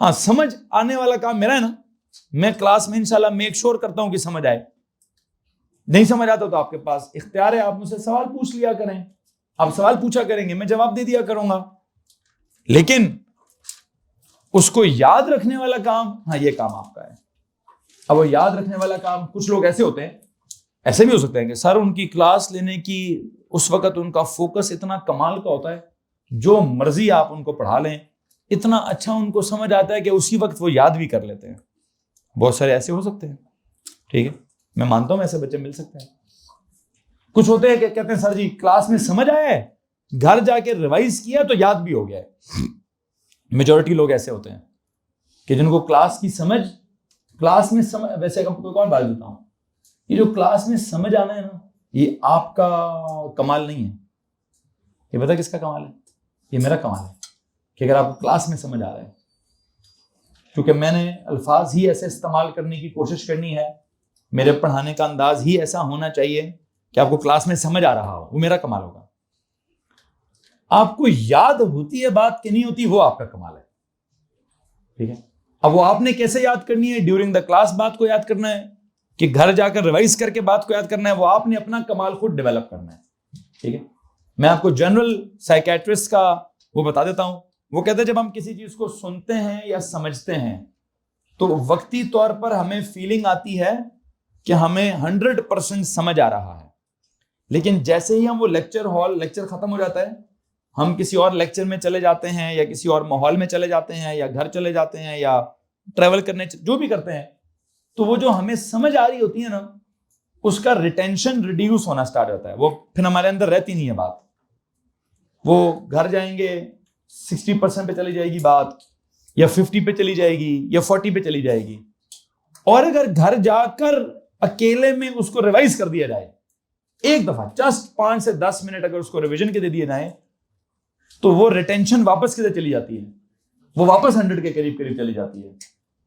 हाँ, समझ आने वाला काम मेरा है ना, मैं क्लास में इंशाल्लाह मेक श्योर करता हूं कि समझ आए। नहीं समझ आता तो आपके पास इख्तियार है, आप मुझसे सवाल पूछ लिया करें, आप सवाल पूछा करेंगे, मैं जवाब दे दिया करूंगा। लेकिन उसको याद रखने वाला काम, हाँ ये काम आपका है। अब वो याद रखने वाला काम, कुछ लोग ऐसे होते हैं, ऐसे भी हो सकते हैं कि सर उनकी क्लास लेने की उस वक्त उनका फोकस इतना कमाल का होता है, जो मर्जी आप उनको पढ़ा लें, इतना अच्छा उनको समझ आता है कि उसी वक्त वो याद भी कर लेते हैं। बहुत सारे ऐसे हो सकते हैं, ठीक है, मैं मानता हूं ऐसे बच्चे मिल सकते हैं। कुछ होते हैं कि कहते हैं सर जी क्लास में समझ आया है, घर जाके रिवाइज किया तो याद भी हो गया है। मेजॉरिटी लोग ऐसे होते हैं कि जिनको क्लास में समझ, वैसे आपको कौन बात बताऊं, ये जो क्लास में समझ आना है ना, ये आपका कमाल नहीं है, ये पता किसका कमाल है, ये मेरा कमाल है कि अगर आपको क्लास में समझ आ रहा है। क्योंकि मैंने अल्फाज ही ऐसे इस्तेमाल करने की कोशिश करनी है, मेरे पढ़ाने का अंदाज ही ऐसा होना चाहिए कि आपको क्लास में समझ आ रहा हो, वो मेरा कमाल होगा। आपको याद होती है बात कि नहीं होती, वो आपका कमाल है, ठीक है। अब वो आपने कैसे याद करनी है, ड्यूरिंग द क्लास बात को याद करना है कि घर जाकर रिवाइज करके बात को याद करना है, वो आपने अपना कमाल खुद डेवलप करना है, ठीक है। मैं आपको जनरल साइकेट्रिस्ट का वो बता देता हूं, वो कहते हैं जब हम किसी चीज को सुनते हैं या समझते हैं तो वक्ती तौर पर हमें फीलिंग आती है कि हमें 100% समझ आ रहा है, लेकिन जैसे ही हम वो लेक्चर खत्म हो जाता है, हम किसी और लेक्चर में चले जाते हैं या किसी और माहौल में चले जाते हैं या घर चले जाते हैं या ट्रेवल करने जो भी करते हैं, तो वो जो हमें समझ आ रही होती है ना, उसका रिटेंशन रिड्यूस होना स्टार्ट होता है, वो फिर हमारे अंदर रहती नहीं है बात। वो घर जाएंगे, 60% पे चली जाएगी बात, या 50 पे चली जाएगी, या 40 पे चली जाएगी। और अगर घर जाकर अकेले में उसको रिवाइज कर दिया जाए एक दफा, जस्ट 5 से 10 मिनट अगर उसको रिवीजन के दे दिए जाए, तो वो रिटेंशन वापस किधर चली जाती है, वो वापस 100 के करीब करीब चली जाती है।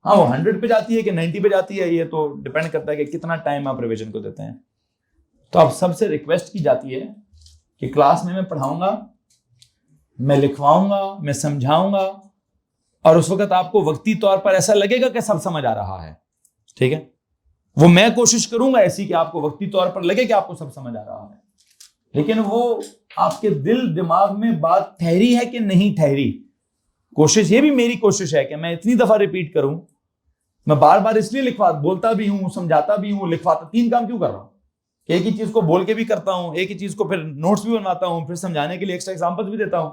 हाँ, वो 100 पे जाती है कि 90 पे जाती है, ये तो डिपेंड करता है कि कितना टाइम आप रिवीजन को देते हैं। तो आप सबसे रिक्वेस्ट की जाती है कि क्लास में मैं पढ़ाऊंगा, मैं लिखवाऊंगा, मैं समझाऊंगा, और उस वक्त आपको वक्ती तौर पर ऐसा लगेगा कि सब समझ आ रहा है, ठीक है। वो मैं कोशिश करूंगा ऐसी कि आपको वक्ती तौर पर लगे कि आपको सब समझ आ रहा है, लेकिन वो आपके दिल दिमाग में बात ठहरी है कि नहीं ठहरी। कोशिश, ये भी मेरी कोशिश है कि मैं इतनी दफा रिपीट करूं, मैं बार बार इसलिए बोलता भी हूं, समझाता भी हूं, लिखवाता, 3 काम क्यों कर रहा हूं? एक ही चीज को बोल के भी करता हूं, एक ही चीज को फिर नोट्स भी बनवाता हूं, फिर समझाने के लिए एक्स्ट्रा एग्जांपल्स भी देता हूं,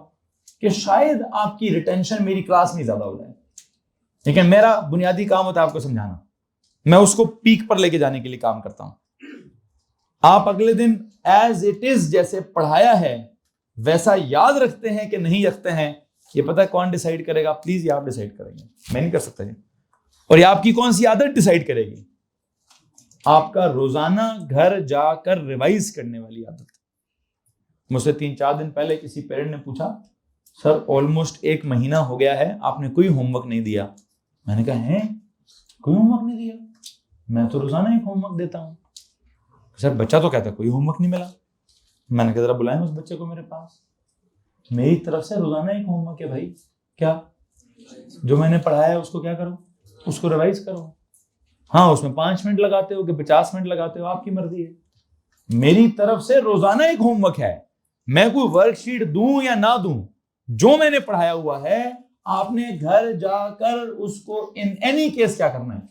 कि शायद आपकी रिटेंशन मेरी क्लास में ज्यादा हो जाए। लेकिन मेरा बुनियादी काम होता है आपको समझाना, मैं उसको पीक पर लेके जाने के लिए काम करता हूं। आप अगले दिन एज इट इज जैसे पढ़ाया है वैसा याद रखते हैं कि नहीं रखते हैं, ये पता है कौन डिसाइड करेगा? प्लीज ये आप डिसाइड करेंगे, मैं नहीं कर सकता जी। और ये आपकी कौन सी आदत डिसाइड करेगी? आपका रोजाना घर जाकर रिवाइज करने वाली आदत। मुझसे 3-4 दिन पहले किसी पेरेंट ने पूछा, सर ऑलमोस्ट 1 महीना हो गया है, आपने कोई होमवर्क नहीं दिया। मैंने कहा, है कोई होमवर्क नहीं दिया? मैं तो रोजाना एक होमवर्क देता हूं। सर बच्चा तो कहता है कोई होमवर्क नहीं मिला। मैंने कहा जरा बुलाएं उस बच्चे को मेरे पास, मेरी तरफ से रोजाना एक होमवर्क है भाई। क्या? जो मैंने पढ़ाया है उसको क्या करो, उसको रिवाइज करो। हाँ, उसमें 5 मिनट लगाते हो कि 50 मिनट लगाते हो, आपकी मर्जी है। मेरी तरफ से रोजाना एक होमवर्क है। मैं कोई वर्कशीट दूं या ना दूं, जो मैंने पढ़ाया हुआ है आपने घर जाकर उसको इन एनी केस क्या करना है,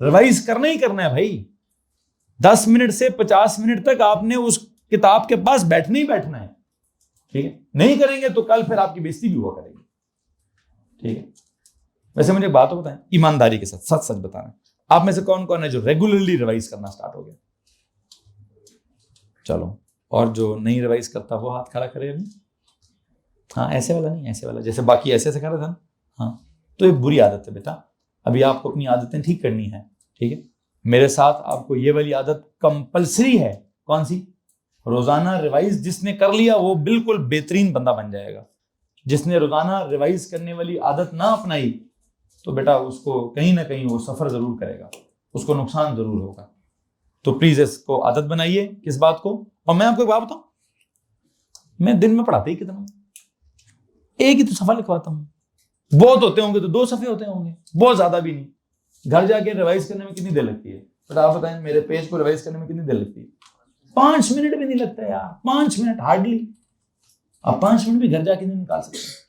रिवाइज करना ही करना है भाई। 10 मिनट से 50 मिनट तक आपने उस किताब के पास बैठना ही बैठना है, ठीक है। नहीं करेंगे तो कल फिर आपकी बेइज्जती भी हुआ करेगी, ठीक है। वैसे मुझे बात तो बताएं ईमानदारी के साथ, सच सच बताना, आप में से कौन कौन है जो रेगुलरली रिवाइज करना स्टार्ट हो गया? चलो, और जो नहीं रिवाइज करता वो हाथ खड़ा करे अभी। हाँ, ऐसे वाला नहीं, ऐसे वाला, जैसे बाकी ऐसे ऐसे खड़ा था ना। हाँ, तो ये बुरी आदत है बेटा, अभी आपको अपनी आदतें ठीक करनी है, ठीक है। मेरे साथ आपको ये वाली आदत कंपलसरी है। कौन सी? रोजाना रिवाइज। जिसने कर लिया वो बिल्कुल बेहतरीन बंदा बन जाएगा। जिसने रोजाना रिवाइज करने वाली आदत ना अपनाई तो बेटा उसको कहीं ना कहीं वो सफर जरूर करेगा, उसको नुकसान जरूर होगा। तो प्लीज इसको आदत बनाइए। किस बात को? और मैं आपको एक बात बताऊं, मैं दिन में पढ़ाते ही कितना, एक ही तो सफा लिखवाता हूं। बहुत होते होंगे तो 2 सफे होते होंगे, बहुत ज्यादा भी नहीं। घर जाके रिवाइज करने में कितनी देर लगती है? बट आप बताएं मेरे पेज को रिवाइज करने में कितनी देर लगती है? 5 मिनट भी नहीं लगता यार, 5 मिनट हार्डली। आप 5 मिनट भी घर जाके नहीं निकाल सकते।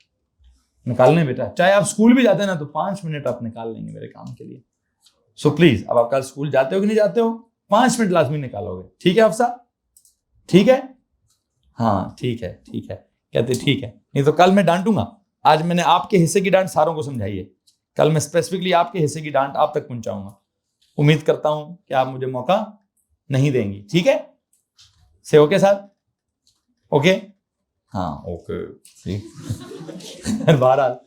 निकालने बेटा, चाहे आप स्कूल भी जाते हैं ना तो 5 मिनट आप निकाल लेंगे मेरे काम के लिए। सो प्लीज, अब आप कल स्कूल जाते हो कि नहीं जाते हो, 5 मिनट लाजमी निकालोगे, ठीक है अफसा? ठीक है? हाँ ठीक है, ठीक है। कहते ठीक है, नहीं तो कल मैं डांटूंगा। आज मैंने आपके हिस्से की डांट सारों को समझाई है, कल मैं स्पेसिफिकली आपके हिस्से की डांट आप तक पहुंचाऊंगा। उम्मीद करता हूं कि आप मुझे मौका नहीं देंगी, ठीक है? से ओके सर? ओके? हाँ ओके। बहरहाल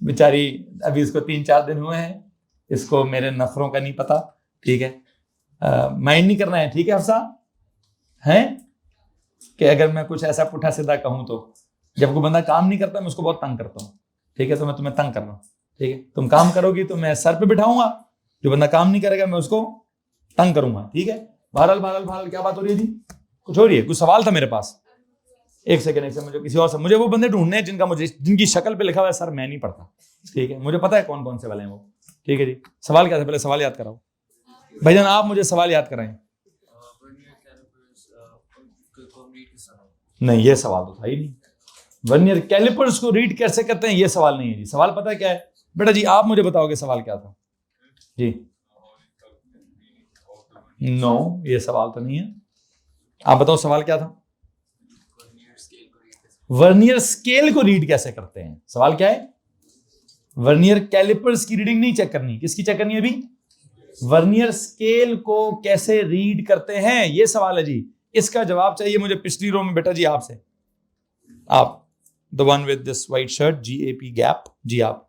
बेचारी अभी इसको 3-4 दिन हुए हैं, इसको मेरे नखरों का नहीं पता, ठीक है। माइंड नहीं करना है, ठीक है अफसा? हैं कि अगर मैं कुछ ऐसा पुठा सीधा कहूं तो, जब कोई बंदा काम नहीं करता मैं उसको बहुत तंग करता हूं, ठीक है। तो मैं तुम्हें तंग कर रहा हूं, ठीक है। तुम काम करोगी तो मैं सर पे बिठाऊंगा, जो बंदा काम नहीं करेगा मैं उसको तंग करूंगा, ठीक है। बहरहाल क्या बात हो रही है जी? कुछ हो रही है? कुछ सवाल था मेरे पास? एक सेकंड, मुझे किसी और से, मुझे वो बंदे ढूंढने हैं जिनकी शक्ल पे लिखा हुआ है सर मैं नहीं पढ़ता, ठीक है। मुझे पता है कौन कौन से वाले हैं वो, ठीक है जी। सवाल क्या था? पहले सवाल याद कराओ भाईजान, आप मुझे सवाल याद कराएं। नहीं, ये सवाल तो था ही नहीं। वर्नियर कैलिपर्स को रीड कैसे करते हैं, ये सवाल नहीं है जी। सवाल पता है क्या है बेटा जी? आप मुझे बताओगे सवाल क्या था जी? नो, ये सवाल तो नहीं है। आप बताओ सवाल क्या था? वर्नियर स्केल को रीड कैसे करते हैं, सवाल क्या है? वर्नियर कैलिपर्स की रीडिंग नहीं चेक करनी, किसकी चेक करनी है अभी? वर्नियर स्केल को कैसे रीड करते हैं, ये सवाल है जी। इसका जवाब चाहिए मुझे पिछली रो में बेटा जी आपसे। आप the one with this white shirt, GAP gap. जी आप,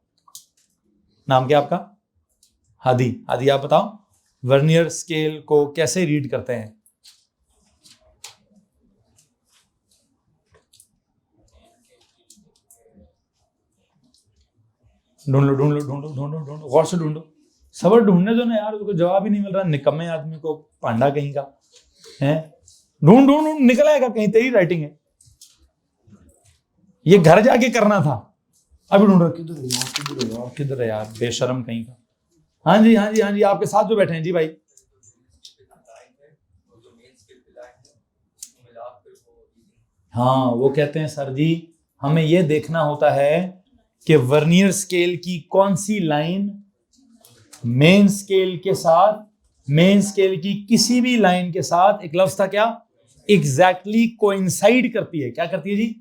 नाम क्या आपका? हादी। हादी आप बताओ वर्नियर स्केल को कैसे रीड करते हैं? ढूंढ लो ढूंढ लो ढूंढ लो ढूंढ लो ढूंढ लो, गौर से ढूंढो। सबर ढूंढने दो ना यार, उसको जवाब ही नहीं मिल रहा, निकम्मे आदमी को, पांडा कहीं का है। ढूंढ ढूंढ ढूंढ, निकल आएगा कहीं, तेरी राइटिंग है। ये घर जाके करना था, अभी ढूंढ रहा, किधर है यार, किधर है यार, किधर है यार, बेशरम कहीं का। हाँ जी हाँ जी हाँ जी, आपके साथ जो बैठे हैं जी भाई। हाँ, वो कहते हैं सर जी हमें ये देखना होता है कि वर्नियर स्केल की कौन सी लाइन मेन स्केल के साथ, मेन स्केल की किसी भी लाइन के साथ, एक लफ्ज था क्या, एग्जैक्टली कोइंसाइड करती है। क्या करती है जी?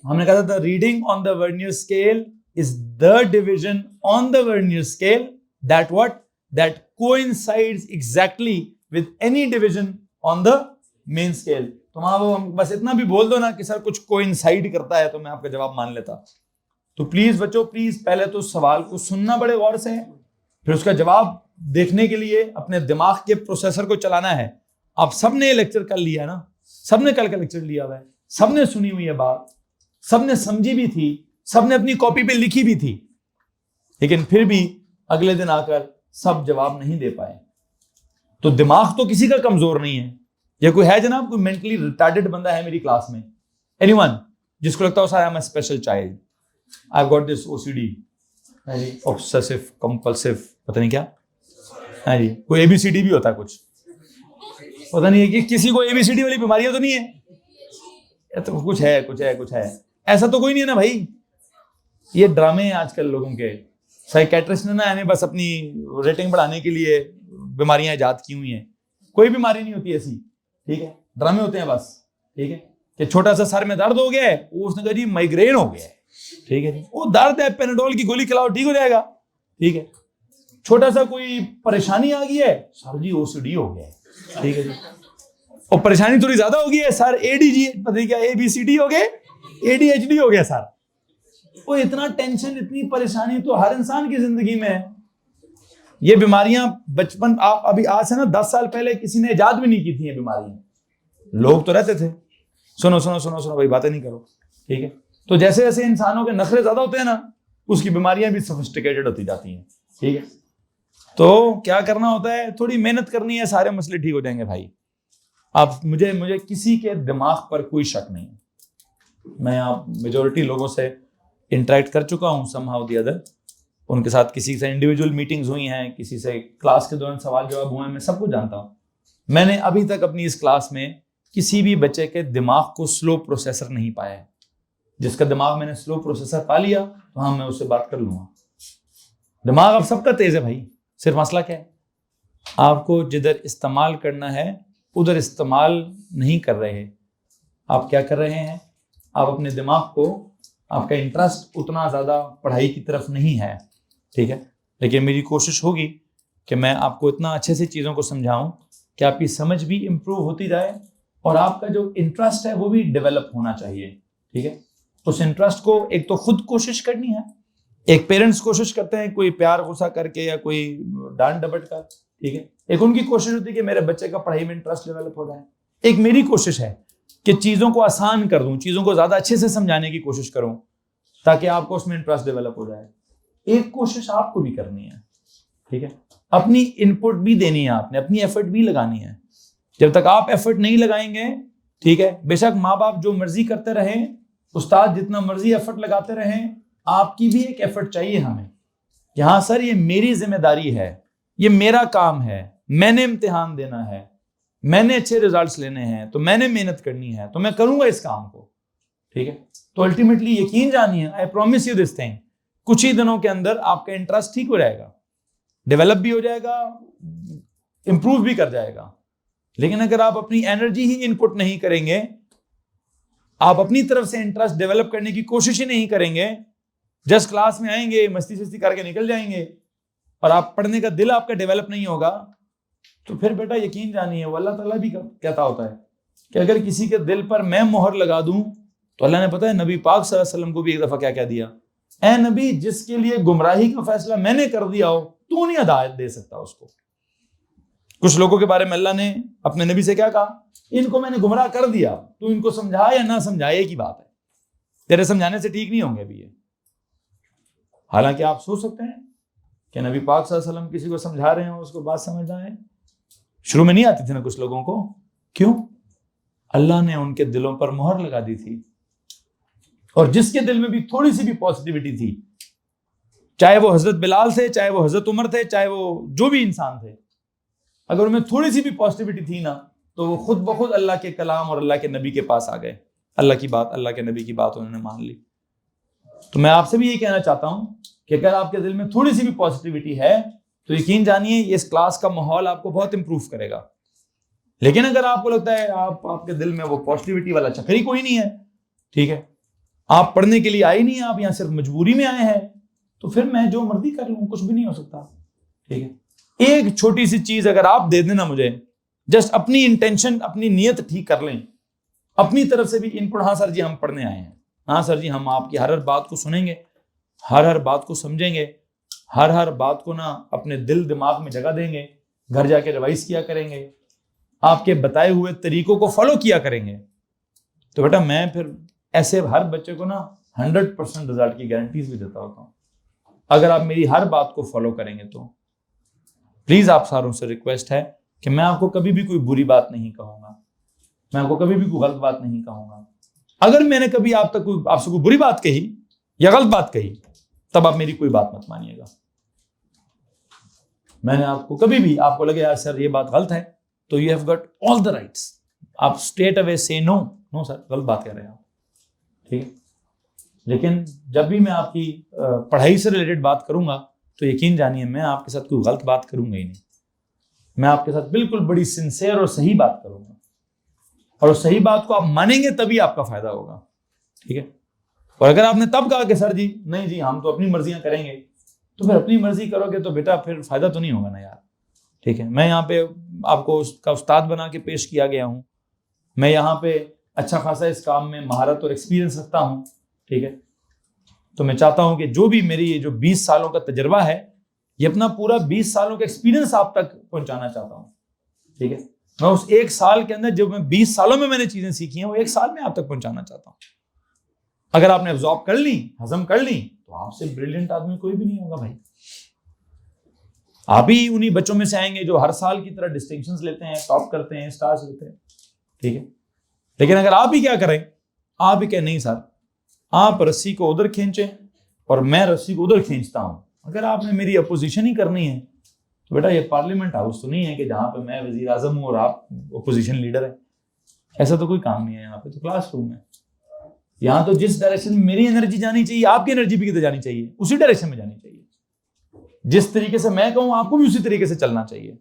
हमने कहा था the reading on the vernier scale is the division on the vernier scale that what, that coincides exactly with any division on the main scale. तो वहां बस इतना भी बोल दो ना कि सर कुछ कोइंसाइड करता है, तो मैं आपका जवाब मान लेता। तो प्लीज बच्चों, प्लीज पहले तो सवाल को सुनना बड़े गौर से, फिर उसका जवाब देखने के लिए अपने दिमाग के प्रोसेसर को चलाना है। आप सबने लेक्चर कर लिया है ना, सबने कल का लेक्चर लिया हुआ है, सबने सुनी हुई है बात, सबने समझी भी थी, सबने अपनी कॉपी पे लिखी भी थी, लेकिन फिर भी अगले दिन आकर सब जवाब नहीं दे पाए। तो दिमाग तो किसी का कमजोर नहीं है। ये कोई है जनाब, कोई मेंटली रिटार्डेड बंदा है मेरी क्लास में? एनीवन जिसको लगता हो sir I am a special child, I have got this OCD, obsessive compulsive, पता नहीं क्या है जी, कोई ABCD भी होता है कुछ, पता नहीं है कि किसी को ABCD वाली बीमारियां तो नहीं है, तो कुछ है कुछ है कुछ है, ऐसा तो कोई नहीं है ना भाई। ये ड्रामे हैं आजकल लोगों के, साइकेट्रिस्ट ने ना यानी बस अपनी रेटिंग बढ़ाने के लिए बीमारियां इजाद की हुई हैं। कोई बीमारी नहीं होती ऐसी, ठीक है, ड्रामे होते हैं बस, ठीक है। कि छोटा सा सर में दर्द हो गया है, उसने कहा जी माइग्रेन हो गया है, ठीक है जी, वो दर्द है, पेनाडोल की गोली खिलाओ ठीक हो जाएगा, ठीक है। छोटा सा कोई परेशानी आ गई है, सर जी OCD हो गया है, ठीक है जी, और परेशानी थोड़ी ज्यादा हो गई है सर, ADG, पता नहीं क्या ABCD हो गए, ADHD हो गया सर। वो इतना टेंशन, इतनी परेशानी तो हर इंसान की जिंदगी में है। ये बीमारियां बचपन, आप अभी आज से ना 10 साल पहले किसी ने इजाद भी नहीं की थी ये बीमारियां, लोग तो रहते थे सुनो सुनो सुनो सुनो भाई, बातें नहीं करो, ठीक है। तो जैसे जैसे इंसानों के नखरे ज्यादा होते हैं ना, उसकी बीमारियां भी सोफिस्टिकेटेड होती जाती हैं, ठीक है। तो क्या करना होता है, थोड़ी मेहनत करनी है, सारे मसले ठीक हो जाएंगे भाई। आप मुझे किसी के दिमाग पर कोई शक नहीं है। मैं आप मेजोरिटी लोगों से इंटरेक्ट कर चुका हूं समहाउ द अदर, उनके साथ किसी से इंडिविजुअल मीटिंग्स हुई हैं, किसी से क्लास के दौरान सवाल जवाब हुए हैं, मैं सब कुछ जानता हूं। मैंने अभी तक अपनी इस क्लास में किसी भी बच्चे के दिमाग को स्लो प्रोसेसर नहीं पाया है। जिसका दिमाग मैंने स्लो प्रोसेसर पा लिया तो हाँ, मैं उससे बात कर लूंगा। दिमाग अब सबका तेज है भाई, सिर्फ मसला क्या है, आपको जिधर इस्तेमाल करना है उधर इस्तेमाल नहीं कर रहे। आप क्या कर रहे हैं, आप अपने दिमाग को, आपका इंटरेस्ट उतना ज़्यादा पढ़ाई की तरफ नहीं है, ठीक है। लेकिन मेरी कोशिश होगी कि मैं आपको इतना अच्छे से चीज़ों को समझाऊं कि आपकी समझ भी इम्प्रूव होती जाए और आपका जो इंटरेस्ट है वो भी डेवलप होना चाहिए, ठीक है। उस इंटरेस्ट को एक तो खुद कोशिश करनी है, एक पेरेंट्स कोशिश करते हैं कोई प्यार गुस्सा करके या कोई डांट डपट कर, ठीक है। एक उनकी कोशिश होती है कि मेरे बच्चे का पढ़ाई में इंटरेस्ट डेवलप हो जाए। एक मेरी कोशिश है कि चीज़ों को आसान कर दूं, चीज़ों को ज़्यादा अच्छे से समझाने की कोशिश करूं ताकि आपको उसमें इंटरेस्ट डेवलप हो जाए। एक कोशिश आपको भी करनी है, ठीक है, अपनी इनपुट भी देनी है, आपने अपनी एफर्ट भी लगानी है। जब तक आप एफर्ट नहीं लगाएंगे, ठीक है, बेशक माँ बाप जो मर्जी करते रहें, उस्ताद जितना मर्जी एफर्ट लगाते रहें, आपकी भी एक एफर्ट चाहिए हमें कि हाँ सर ये मेरी जिम्मेदारी है, ये मेरा काम है, मैंने इम्तिहान देना है, मैंने अच्छे रिजल्ट्स लेने हैं, तो मैंने मेहनत करनी है, तो मैं करूंगा इस काम को, ठीक है। तो अल्टीमेटली यकीन जानिए, I promise you this thing, कुछ ही दिनों के अंदर आपका इंटरेस्ट ठीक हो जाएगा, डेवलप भी हो जाएगा, इंप्रूव भी कर जाएगा। लेकिन अगर आप अपनी एनर्जी ही इनपुट नहीं करेंगे, आप अपनी तरफ से इंटरेस्ट डेवलप करने की कोशिश ही नहीं करेंगे, जस्ट क्लास में आएंगे, मस्ती शस्ती करके निकल जाएंगे और आप पढ़ने का दिल आपका डेवलप नहीं होगा, तो फिर बेटा यकीन जानिए वो अल्लाह ताला भी कहता होता है कि अगर किसी के दिल पर मैं मोहर लगा दूं तो अल्लाह ने पता है नबी पाक सल्लल्लाहु अलैहि वसल्लम को भी एक दफा क्या कह दिया, ए नबी, जिसके लिए गुमराही का फैसला मैंने कर दिया हो, तू नहीं हिदायत दे सकता उसको। कुछ लोगों के बारे में अल्लाह ने अपने नबी से क्या कहा, इनको मैंने गुमराह कर दिया, तू इनको समझा या ना समझाए की बात है, तेरे समझाने से ठीक नहीं होंगे अभी ये। हालांकि आप सोच सकते हैं कि नबी पाक सल्लल्लाहु अलैहि वसल्लम किसी को समझा रहे हो, उसको बात समझ आए। शुरू में नहीं आती थी ना कुछ लोगों को, क्यों? अल्लाह ने उनके दिलों पर मोहर लगा दी थी, और जिसके दिल में भी थोड़ी सी भी पॉजिटिविटी थी, चाहे वो हजरत बिलाल थे, चाहे वो हजरत उमर थे, चाहे वो जो भी इंसान थे, अगर उनमें थोड़ी सी भी पॉजिटिविटी थी ना, तो वो खुद ब खुद अल्लाह के कलाम और अल्लाह के नबी के पास आ गए। अल्लाह की बात, अल्लाह के नबी की बात उन्होंने मान ली। तो मैं आपसे भी ये कहना चाहता हूं कि अगर आपके दिल में थोड़ी सी भी पॉजिटिविटी है तो यकीन जानिए इस क्लास का माहौल आपको बहुत इंप्रूव करेगा। लेकिन अगर आपको लगता है आपके दिल में वो पॉजिटिविटी वाला चक्कर ही कोई नहीं है, ठीक है, आप पढ़ने के लिए आए नहीं, आप यहाँ सिर्फ मजबूरी में आए हैं, तो फिर मैं जो मर्जी कर लूँ, कुछ भी नहीं हो सकता। ठीक है, एक छोटी सी चीज अगर आप दे देना मुझे, जस्ट अपनी इंटेंशन, अपनी नीयत ठीक कर लें, अपनी तरफ से भी इनपुट, हाँ सर जी हम पढ़ने आए हैं, हाँ सर जी हम आपकी हर हर बात को सुनेंगे, हर हर बात को समझेंगे, हर हर बात को ना अपने दिल दिमाग में जगह देंगे, घर जाके रिवाइज किया करेंगे, आपके बताए हुए तरीकों को फॉलो किया करेंगे, तो बेटा मैं फिर ऐसे हर बच्चे को ना 100% रिजल्ट की गारंटीज भी देता होता हूँ। अगर आप मेरी हर बात को फॉलो करेंगे तो प्लीज आप सारों से रिक्वेस्ट है कि मैं आपको कभी भी कोई बुरी बात नहीं कहूंगा, मैं आपको कभी भी कोई गलत बात नहीं कहूंगा। अगर मैंने कभी आपसे कोई बुरी बात कही या गलत बात कही, तब आप मेरी कोई बात मत मानिएगा। मैंने आपको कभी भी आपको लगे यार सर ये बात गलत है, तो you have got all the rights, आप स्ट्रेट अवे से नो, नो सर गलत बात कह रहे हैं आप, ठीक है। लेकिन जब भी मैं आपकी पढ़ाई से रिलेटेड बात करूंगा तो यकीन जानिए मैं आपके साथ कोई गलत बात करूंगा ही नहीं, मैं आपके साथ बिल्कुल बड़ी सिंसियर और सही बात करूंगा, और उस सही बात को आप मानेंगे तभी आपका फायदा होगा, ठीक है। और अगर आपने तब कहा कि सर जी नहीं जी हम तो अपनी मर्जियां करेंगे, तो फिर अपनी मर्जी करोगे तो बेटा फिर फायदा तो नहीं होगा ना यार, ठीक है। मैं यहाँ पे आपको उसका उस्ताद बना के पेश किया गया हूँ, मैं यहाँ पे अच्छा खासा इस काम में महारत और एक्सपीरियंस रखता हूँ, ठीक है। तो मैं चाहता हूँ कि जो भी मेरी ये जो 20 सालों का तजर्बा है, ये अपना पूरा 20 सालों का एक्सपीरियंस आप तक पहुंचाना चाहता हूँ, ठीक है। मैं उस एक साल के अंदर जो मैं 20 सालों में मैंने चीजें सीखी हैं वो एक साल में आप तक पहुंचाना चाहता हूँ। अगर आपने अब्जॉर्ब कर ली, हजम कर ली, तो आपसे ब्रिलियंट आदमी कोई भी नहीं होगा भाई। आप ही उन्हीं बच्चों में से आएंगे जो हर साल की तरह डिस्टिंक्शंस लेते हैं, टॉप करते हैं, स्टार्स लेते हैं, ठीक है। लेकिन अगर आप ही क्या करें, आप ही कहें नहीं सर आप रस्सी को उधर खींचें और मैं रस्सी को उधर खींचता हूं, अगर आपने मेरी अपोजिशन ही करनी है तो बेटा ये पार्लियामेंट हाउस तो नहीं है कि जहां पे मैं वजीर आजम हूं और आप अपोजिशन लीडर है, ऐसा तो कोई काम नहीं है। यहाँ पे तो क्लासरूम है, यहाँ तो जिस डायरेक्शन में मेरी एनर्जी जानी चाहिए आपकी एनर्जी भी किधर जानी चाहिए, उसी डायरेक्शन में जानी चाहिए। जिस तरीके से मैं कहूं आपको भी उसी तरीके से चलना चाहिए।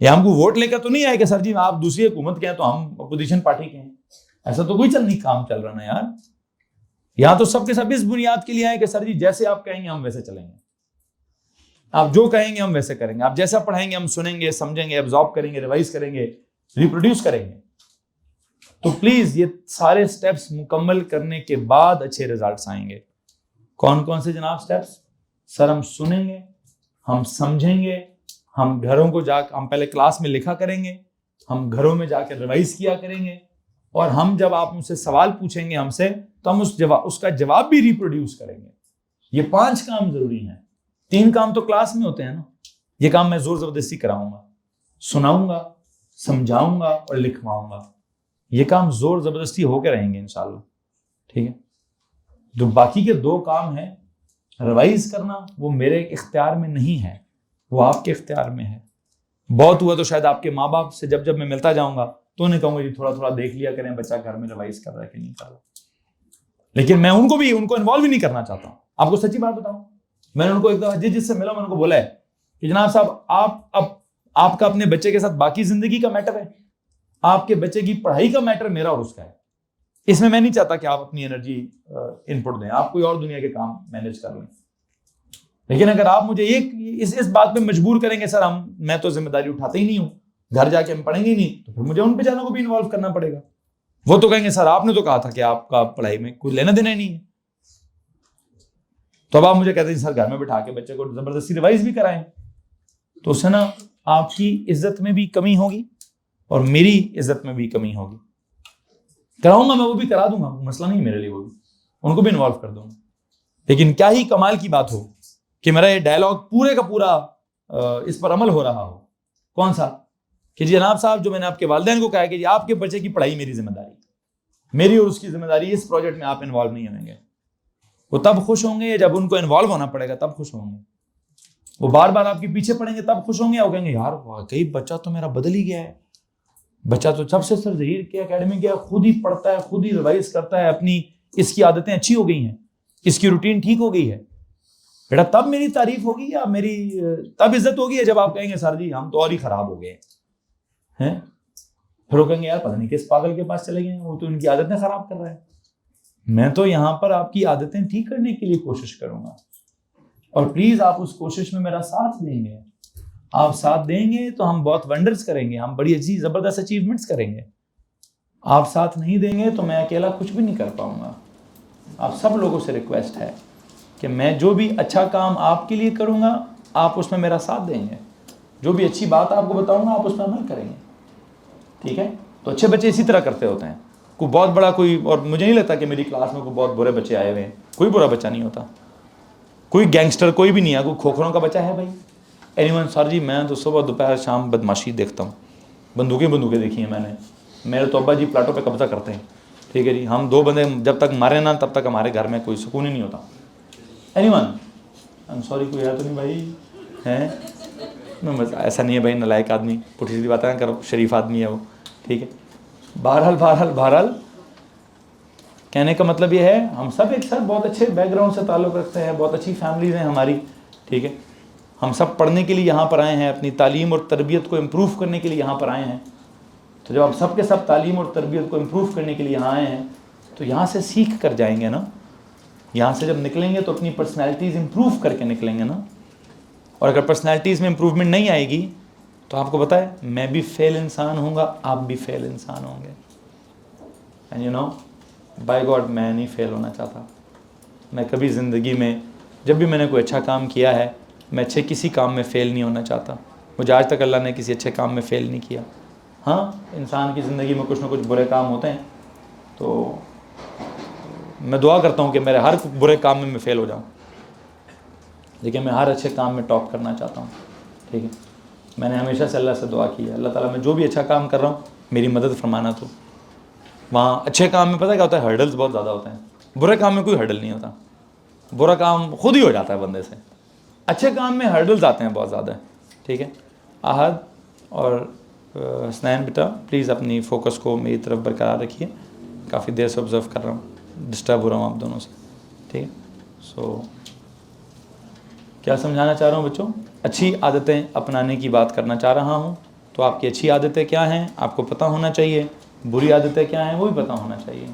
या हमको वोट लेकर तो नहीं आए कि सर जी आप दूसरी हुकूमत के हैं तो हम अपोजिशन पार्टी के हैं, ऐसा तो कोई काम चल रहा ना यार। यहां तो सबके सब इस बुनियाद के लिए आए कि सर जी जैसे आप कहेंगे हम वैसे चलेंगे, आप जो कहेंगे हम वैसे करेंगे, आप जैसा पढ़ाएंगे हम सुनेंगे, समझेंगे, एब्जॉर्ब करेंगे, रिवाइज करेंगे, रिप्रोड्यूस करेंगे। तो प्लीज ये सारे स्टेप्स मुकम्मल करने के बाद अच्छे रिजल्ट्स आएंगे। कौन कौन से जनाब स्टेप्स? सर हम सुनेंगे, हम समझेंगे, हम घरों को जाकर हम पहले क्लास में लिखा करेंगे, हम घरों में जाकर रिवाइज किया करेंगे, और हम जब आप मुझसे सवाल पूछेंगे हमसे तो हम उसका जवाब भी रिप्रोड्यूस करेंगे। ये 5 काम जरूरी हैं। 3 काम तो क्लास में होते हैं ना, ये काम मैं जोर जबरदस्ती कराऊंगा, सुनाऊंगा, समझाऊंगा और लिखवाऊंगा। ये काम जोर जबरदस्ती होकर रहेंगे इंशाल्लाह, ठीक है। जो बाकी के 2 काम हैं, रिवाइज करना, वो मेरे इख्तियार में नहीं है, वो आपके इख्तियार में है। बहुत हुआ तो शायद आपके माँ बाप से जब मैं मिलता जाऊंगा तो उन्हें कहूंगा जी थोड़ा थोड़ा देख लिया करें बच्चा घर में रिवाइज कर रहा है कि नहीं कर रहा। लेकिन मैं उनको इन्वॉल्व ही नहीं करना चाहता हूँ। आपको सच्ची बात बताऊं, मैंने उनको एक दफा जिससे मिला मैंने उनको बोला है कि जनाब साहब आपका अपने बच्चे के साथ बाकी जिंदगी का मैटर है, आपके बच्चे की पढ़ाई का मैटर मेरा और उसका है। इसमें मैं नहीं चाहता कि आप अपनी एनर्जी इनपुट दें, आप कोई और दुनिया के काम मैनेज कर लें। लेकिन अगर आप मुझे इस बात पे मजबूर करेंगे सर मैं तो जिम्मेदारी उठाते ही नहीं हूं, घर जाके हम पढ़ेंगे ही नहीं, तो फिर मुझे उन बेचारों को भी इन्वॉल्व करना पड़ेगा। वो तो कहेंगे सर आपने तो कहा था कि आपका पढ़ाई में कोई लेना देना ही नहीं है। तो अब आप मुझे कहते हैं सर घर में बिठा के बच्चे को जबरदस्ती रिवाइज भी कराएं, तो उससे ना आपकी इज्जत में भी कमी होगी और मेरी इज्जत में भी कमी होगी। कराऊंगा मैं, वो भी करा दूंगा, मसला नहीं मेरे लिए, वो भी उनको भी इन्वॉल्व कर दूंगा। लेकिन क्या ही कमाल की बात हो कि मेरा ये डायलॉग पूरे का पूरा इस पर अमल हो रहा हो। कौन सा? कि जी जनाब साहब, जो मैंने आपके वालिदैन को कहा है कि आपके बच्चे की पढ़ाई मेरी जिम्मेदारी, मेरी और उसकी जिम्मेदारी, इस प्रोजेक्ट में आप इन्वॉल्व नहीं होंगे। वो तब खुश होंगे जब उनको इन्वॉल्व होना पड़ेगा, तब खुश होंगे। वो बार बार आपके पीछे पड़ेंगे तब खुश होंगे। वो कहेंगे यार वाकई बच्चा तो मेरा बदल ही गया है, बच्चा तो जब से सर जहीर के एकेडमी गया खुद ही पढ़ता है, खुद ही रिवाइज करता है, अपनी इसकी आदतें अच्छी हो गई हैं, इसकी रूटीन ठीक हो गई है। बेटा तब मेरी तारीफ होगी या मेरी तब इज्जत होगी जब आप कहेंगे सर जी हम तो और ही खराब हो गए हैं। फिर वो कहेंगे यार पता नहीं किस पागल के पास चले गए, वो तो उनकी आदतें खराब कर रहा है। मैं तो यहां पर आपकी आदतें ठीक करने के लिए कोशिश करूंगा, और प्लीज आप उस कोशिश में मेरा साथ देंगे। आप साथ देंगे तो हम बहुत वंडर्स करेंगे, हम बड़ी अच्छी जबरदस्त अचीवमेंट्स करेंगे। आप साथ नहीं देंगे तो मैं अकेला कुछ भी नहीं कर पाऊंगा। आप सब लोगों से रिक्वेस्ट है कि मैं जो भी अच्छा काम आपके लिए करूंगा आप उसमें मेरा साथ देंगे, जो भी अच्छी बात आपको बताऊंगा आप उसमें अमल करेंगे, ठीक है? तो अच्छे बच्चे इसी तरह करते होते हैं। कोई बहुत बड़ा कोई, और मुझे नहीं लगता कि मेरी क्लास में कोई बहुत बुरे बच्चे आए हुए हैं, कोई बुरा बच्चा नहीं होता, कोई गैंगस्टर कोई भी नहीं है, कोई खोखरों का बच्चा है भाई? एनीवन? सर जी मैं तो सुबह दोपहर शाम बदमाशी देखता हूँ, बंदूकें देखी हैं मैंने, मेरे तो अब्बा जी प्लाटों पे कब्जा करते हैं, ठीक है जी, हम दो बंदे जब तक मारे ना तब तक हमारे घर में कोई सुकून ही नहीं होता। एनीवन? आई एम सॉरी, कोई है तो नहीं भाई? हैं? बस ऐसा नहीं है भाई, नालायक आदमी, पुठी सीधी बातें ना करो, शरीफ आदमी है वो, ठीक है? बहरहाल कहने का मतलब ये है हम सब एक साथ बहुत अच्छे बैकग्राउंड से ताल्लुक़ रखते हैं, बहुत अच्छी फैमिलीज हैं हमारी, ठीक है? हम सब पढ़ने के लिए यहाँ पर आए हैं, अपनी तालीम और तरबियत को इम्प्रूव करने के लिए यहाँ पर आए हैं। तो जब आप सब के सब तालीम और तरबियत को इम्प्रूव करने के लिए यहाँ आए हैं तो यहाँ से सीख कर जाएंगे ना, यहाँ से जब निकलेंगे तो अपनी पर्सनैलिटीज़ इम्प्रूव करके निकलेंगे ना। और अगर पर्सनैलिटीज़ में इम्प्रूवमेंट नहीं आएगी तो आपको पता है मैं भी फेल इंसान होऊंगा, आप भी फेल इंसान होंगे। And you know, by god मैं नहीं फेल होना चाहता। मैं कभी ज़िंदगी में जब भी मैंने कोई अच्छा काम किया है, मैं अच्छे किसी काम में फ़ेल नहीं होना चाहता। मुझे आज तक अल्लाह ने किसी अच्छे काम में फ़ेल नहीं किया। हाँ, इंसान की ज़िंदगी में कुछ ना कुछ बुरे काम होते हैं, तो मैं दुआ करता हूँ कि मेरे हर बुरे काम में मैं फ़ेल हो जाऊँ, लेकिन मैं हर अच्छे काम में टॉप करना चाहता हूँ, ठीक है? मैंने हमेशा से अल्लाह से दुआ की है, अल्लाह ताला मैं जो भी अच्छा काम कर रहा हूँ मेरी मदद फरमाना। तो वहाँ अच्छे काम में पता क्या होता है, हर्डल्स बहुत ज़्यादा होते हैं। बुरे काम में कोई हर्डल नहीं होता, बुरा काम खुद ही हो जाता है बंदे से। अच्छे काम में हर्डल्स आते हैं बहुत ज़्यादा, ठीक है? आहद और हसनैन बेटा प्लीज़ अपनी फ़ोकस को मेरी तरफ बरकरार रखिए, काफ़ी देर से ऑब्ज़र्व कर रहा हूँ, डिस्टर्ब हो रहा हूँ आप दोनों से, ठीक है? सो क्या समझाना चाह रहा हूँ बच्चों? अच्छी आदतें अपनाने की बात करना चाह रहा हूँ। तो आपकी अच्छी आदतें क्या हैं आपको पता होना चाहिए, बुरी आदतें क्या हैं वो भी पता होना चाहिए।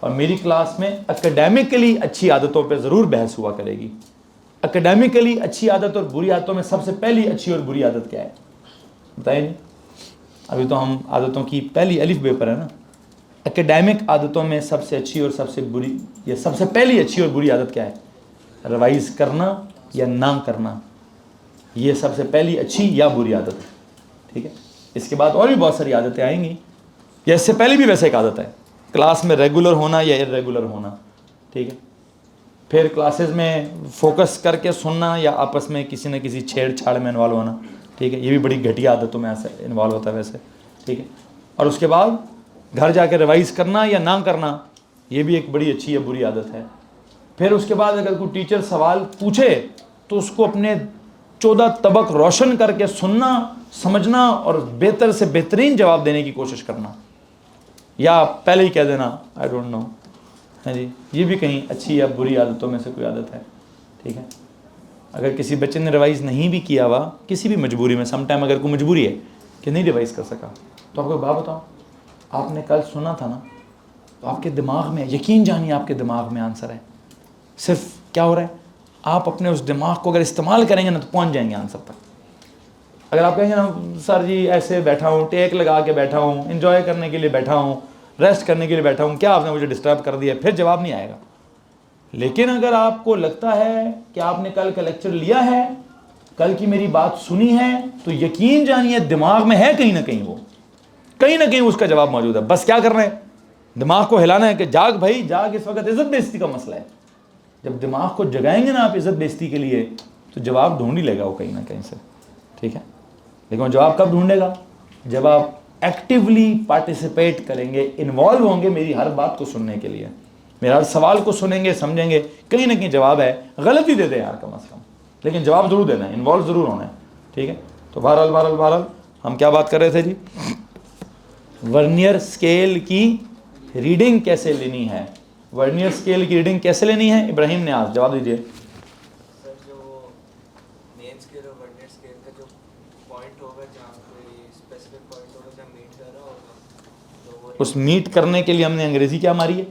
और मेरी क्लास में एकेडमिकली अच्छी आदतों पे ज़रूर बहस हुआ करेगी। एकेडमिकली अच्छी आदत और बुरी आदतों में सबसे पहली अच्छी और बुरी आदत क्या है बताइए? अभी तो हम आदतों की पहली अलिफ बे पर है ना। एकेडमिक आदतों में सबसे अच्छी और सबसे बुरी, या सबसे पहली अच्छी और बुरी आदत क्या है? रिवाइज करना या ना करना, ये सबसे पहली अच्छी या बुरी आदत है, ठीक है? इसके बाद और भी बहुत सारी आदतें आएंगी, या इससे पहले भी वैसे एक आदत है क्लास में रेगुलर होना या इरेगुलर होना, ठीक है? फिर क्लासेस में फोकस करके सुनना या आपस में किसी न किसी छेड़छाड़ में इन्वॉल्व होना, ठीक है? ये भी बड़ी घटिया आदतों में ऐसे इन्वॉल्व होता है वैसे, ठीक है? और उसके बाद घर जाके रिवाइज करना या ना करना, ये भी एक बड़ी अच्छी या बुरी आदत है। फिर उसके बाद अगर कोई टीचर सवाल पूछे तो उसको अपने 14 तबक रोशन करके सुनना, समझना और बेहतर से बेहतरीन जवाब देने की कोशिश करना, या पहले ही कह देना आई डोंट नो, है जी? ये भी कहीं अच्छी या बुरी आदतों में से कोई आदत है, ठीक है? अगर किसी बच्चे ने रिवाइज़ नहीं भी किया हुआ किसी भी मजबूरी में, समटाइम अगर कोई मजबूरी है कि नहीं रिवाइज़ कर सका, तो आपको बात बताओ, आपने कल सुना था ना, तो आपके दिमाग में, यकीन जानिए आपके दिमाग में आंसर है। सिर्फ क्या हो रहा है, आप अपने उस दिमाग को अगर इस्तेमाल करेंगे ना तो पहुंच जाएंगे आंसर तक। अगर आप कहेंगे ना सर जी ऐसे बैठा हूँ, टेक लगा के बैठा हूँ, एंजॉय करने के लिए बैठा हूँ, रेस्ट करने के लिए बैठा हूँ, क्या आपने मुझे डिस्टर्ब कर दिया, फिर जवाब नहीं आएगा। लेकिन अगर आपको लगता है कि आपने कल का लेक्चर लिया है, कल की मेरी बात सुनी है, तो यकीन जानिए दिमाग में है कहीं ना कहीं उसका जवाब मौजूद है। बस क्या करना है, दिमाग को हिलाना है कि जाग भाई जाग, इस वक्त इज्जत बेइज्जती का मसला है। जब दिमाग को जगाएंगे ना आप इज्जत बेइज्जती के लिए, तो जवाब ढूंढ ही लेगा वो कहीं ना कहीं से, ठीक है। लेकिन जवाब कब ढूंढेगा, जब आप एक्टिवली पार्टिसिपेट करेंगे, इन्वॉल्व होंगे मेरी हर बात को सुनने के लिए, मेरा हर सवाल को सुनेंगे, समझेंगे, कहीं ना कहीं जवाब है, गलत ही दे दें यार कम से कम, लेकिन जवाब जरूर देना है, इन्वॉल्व जरूर होना है, ठीक है। तो बहरहाल हम क्या बात कर रहे थे जी, वर्नियर स्केल की रीडिंग कैसे लेनी है, वर्नियर स्केल की रीडिंग कैसे लेनी है, इब्राहिम ने आज जवाब दीजिए। सर जो मेन स्केल और वर्नियर स्केल का जो पॉइंट होगा, जहाँ कोई स्पेसिफिक पॉइंट होगा जहाँ मीट कर रहा होगा, तो वो उस मीट करने के लिए हमने अंग्रेजी क्या मारी है,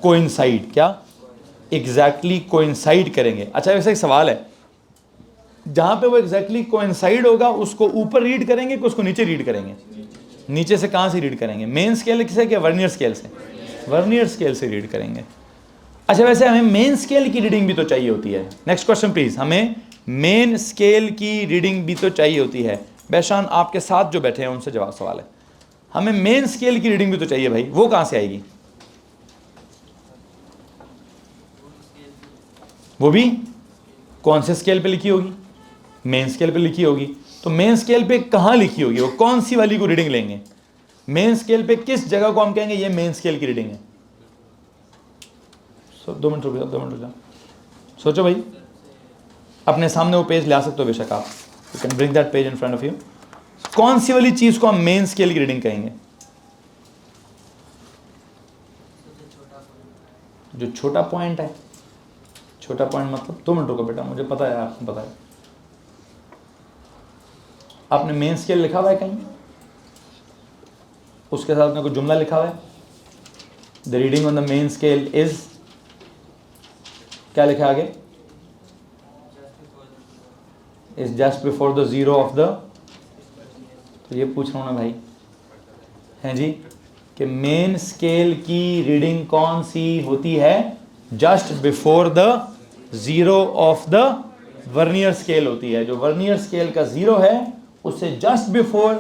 कोइंसाइड, क्या एग्जैक्टली कोइंसाइड करेंगे। अच्छा वैसे एक सवाल है, जहां पे वो एग्जैक्टली कोइंसाइड होगा उसको ऊपर रीड करेंगे कि उसको नीचे रीड करेंगे, नीचे से कहां से रीड करेंगे, मेन स्केल से क्या वर्नियर स्केल से, वर्नियर स्केल से रीड करेंगे। अच्छा वैसे हमें मेन स्केल की रीडिंग भी तो चाहिए होती है, नेक्स्ट क्वेश्चन प्लीज, हमें मेन स्केल की रीडिंग भी तो चाहिए होती है। बैशान आपके साथ जो बैठे हैं उनसे जवाब सवाल है, हमें मेन स्केल की रीडिंग भी तो चाहिए भाई, वो कहां से आएगी, वो भी कौन से स्केल पे लिखी होगी, मेन स्केल पे लिखी होगी। तो मेन स्केल पे कहाँ लिखी होगी, वो कौन सी वाली को रीडिंग लेंगे, मेन स्केल पे किस जगह को हम कहेंगे ये मेन स्केल की रीडिंग है। 2 मिनट रुक जाओ, सोचो भाई, अपने सामने वो पेज ला सकते हो बेशक आप, you can bring that page in front of you. कौन सी वाली चीज को हम मेन स्केल की रीडिंग कहेंगे, जो छोटा पॉइंट है, छोटा पॉइंट मतलब 2 मिनट रुको बेटा, मुझे पता है आपको पता है, आपने मेन स्केल लिखा हुआ है कहीं, उसके साथ में कोई जुमला लिखा हुआ है, the reading on the main scale is, क्या लिखा है आगे, is just before the zero of the, तो ये पूछ रहा हूं ना भाई, हैं जी, कि मेन स्केल की रीडिंग कौन सी होती है, just before the zero of the vernier scale होती है। जो वर्नियर स्केल का जीरो है उससे just before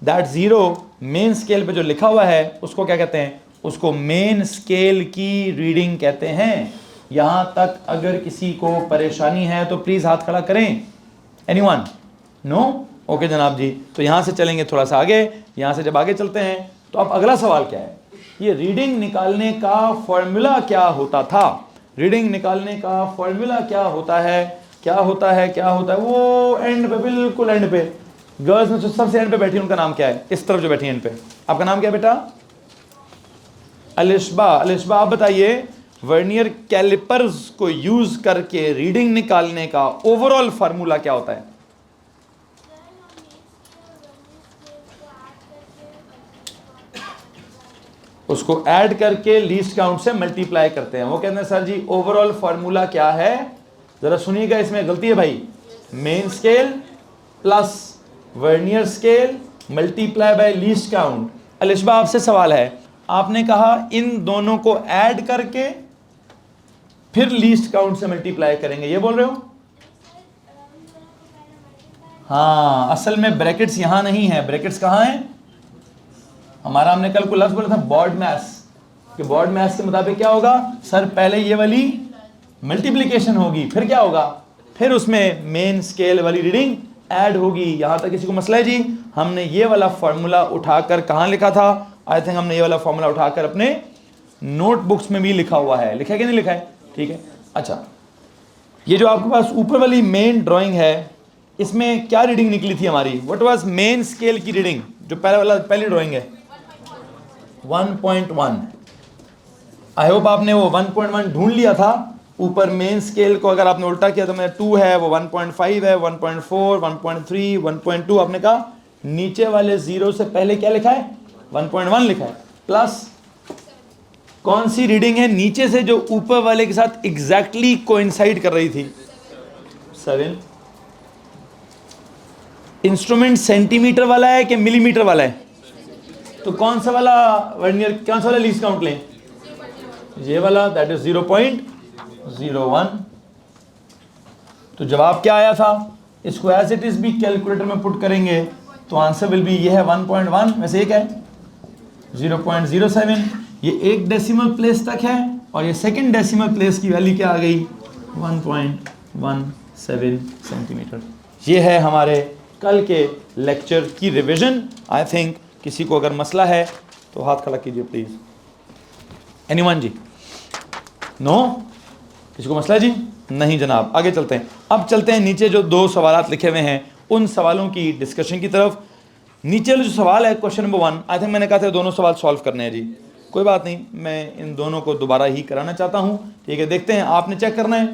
that zero main scale पे जो लिखा हुआ है उसको क्या कहते हैं, उसको मेन स्केल की रीडिंग कहते हैं। यहां तक अगर किसी को परेशानी है तो प्लीज हाथ खड़ा करें, एनीवन, नो, ओके जनाब जी। तो यहां से चलेंगे थोड़ा सा आगे, यहां से जब आगे चलते हैं तो अब अगला सवाल क्या है, ये रीडिंग निकालने का फॉर्मूला क्या होता था, रीडिंग निकालने का फॉर्मूला क्या होता है, क्या होता है, वो एंड पे, बिल्कुल एंड पे, गर्ल्स में सबसे एंड पे बैठी उनका नाम क्या है, इस तरफ जो बैठी एंड पे, आपका नाम क्या है बेटा, अलिशबा। अलिशबा आप बताइए, वर्नियर कैलिपर्स को यूज करके रीडिंग निकालने का ओवरऑल फार्मूला क्या होता है। उसको ऐड करके लीस्ट काउंट से मल्टीप्लाई करते हैं, वो कहते हैं सर जी ओवरऑल फार्मूला क्या है, जरा सुनिएगा, इसमें गलती है भाई, main scale plus vernier scale multiply by least count. Alishba आपसे सवाल है, आपने कहा इन दोनों को ऐड करके फिर लीस्ट काउंट से मल्टीप्लाई करेंगे, ये बोल रहे हो, हाँ असल में ब्रैकेट्स यहां नहीं है, ब्रैकेट्स कहां है हमारा, हमने कल को लफ्ज बोला था बॉड मैथ्स, कि बॉड मैथ्स के मुताबिक क्या होगा सर, पहले ये वाली मल्टीप्लिकेशन होगी, फिर क्या होगा, फिर उसमें मेन स्केल वाली रीडिंग ऐड होगी। यहां तक किसी को मसला है जी, हमने ये वाला फॉर्मूला उठाकर कहां लिखा था, आई थिंक हमने ये वाला फॉर्मूला उठाकर अपने नोटबुक्स में भी लिखा हुआ है, लिखा है कि नहीं लिखा है, ठीक है। अच्छा ये जो आपके पास ऊपर वाली मेन ड्राइंग है, इसमें क्या रीडिंग निकली थी हमारी, व्हाट वाज मेन स्केल की रीडिंग, जो पहली ड्राइंग है 1.1। आई होप आपने वो 1.1 ढूंढ लिया था। ऊपर मेन स्केल को अगर आपने उल्टा किया तो मैं 2 है, वो 1.5 है, 1.4, 1.3, 1.2, आपने कहा नीचे वाले जीरो से पहले क्या लिखा है 1.1 लिखा है, प्लस कौन सी रीडिंग है नीचे से जो ऊपर वाले के साथ एग्जैक्टली कोइंसाइड कर रही थी, 7। इंस्ट्रूमेंट सेंटीमीटर वाला है कि मिलीमीटर वाला है, तो कौन सा वाला वर्नियर, कौन सा वाला लीस्ट काउंट लें? ये वाला, दैट इज 0.01। तो जवाब क्या आया था? इसको एज इट इज भी कैलकुलेटर में पुट करेंगे तो आंसर विल बी, ये है 1.1, वैसे एक है 0.07, ये एक डेसिमल प्लेस तक है और ये सेकंड डेसिमल प्लेस की वैल्यू क्या आ गई? 1.17 सेंटीमीटर। ये है हमारे कल के लेक्चर की रिवीजन। आई थिंक किसी को अगर मसला है तो हाथ खड़ा कीजिए प्लीज। Anyone ji? नो? किसी को मसला है जी? नहीं जनाब। आगे चलते हैं। अब चलते हैं नीचे जो दो सवालात लिखे हुए हैं उन सवालों की डिस्कशन की तरफ। नीचे वाला जो सवाल है क्वेश्चन नंबर 1, आई थिंक मैंने कहा था दोनों सवाल सॉल्व करने हैं जी। कोई बात नहीं, मैं इन दोनों को दोबारा ही कराना चाहता हूँ। ठीक है, देखते हैं। आपने चेक करना है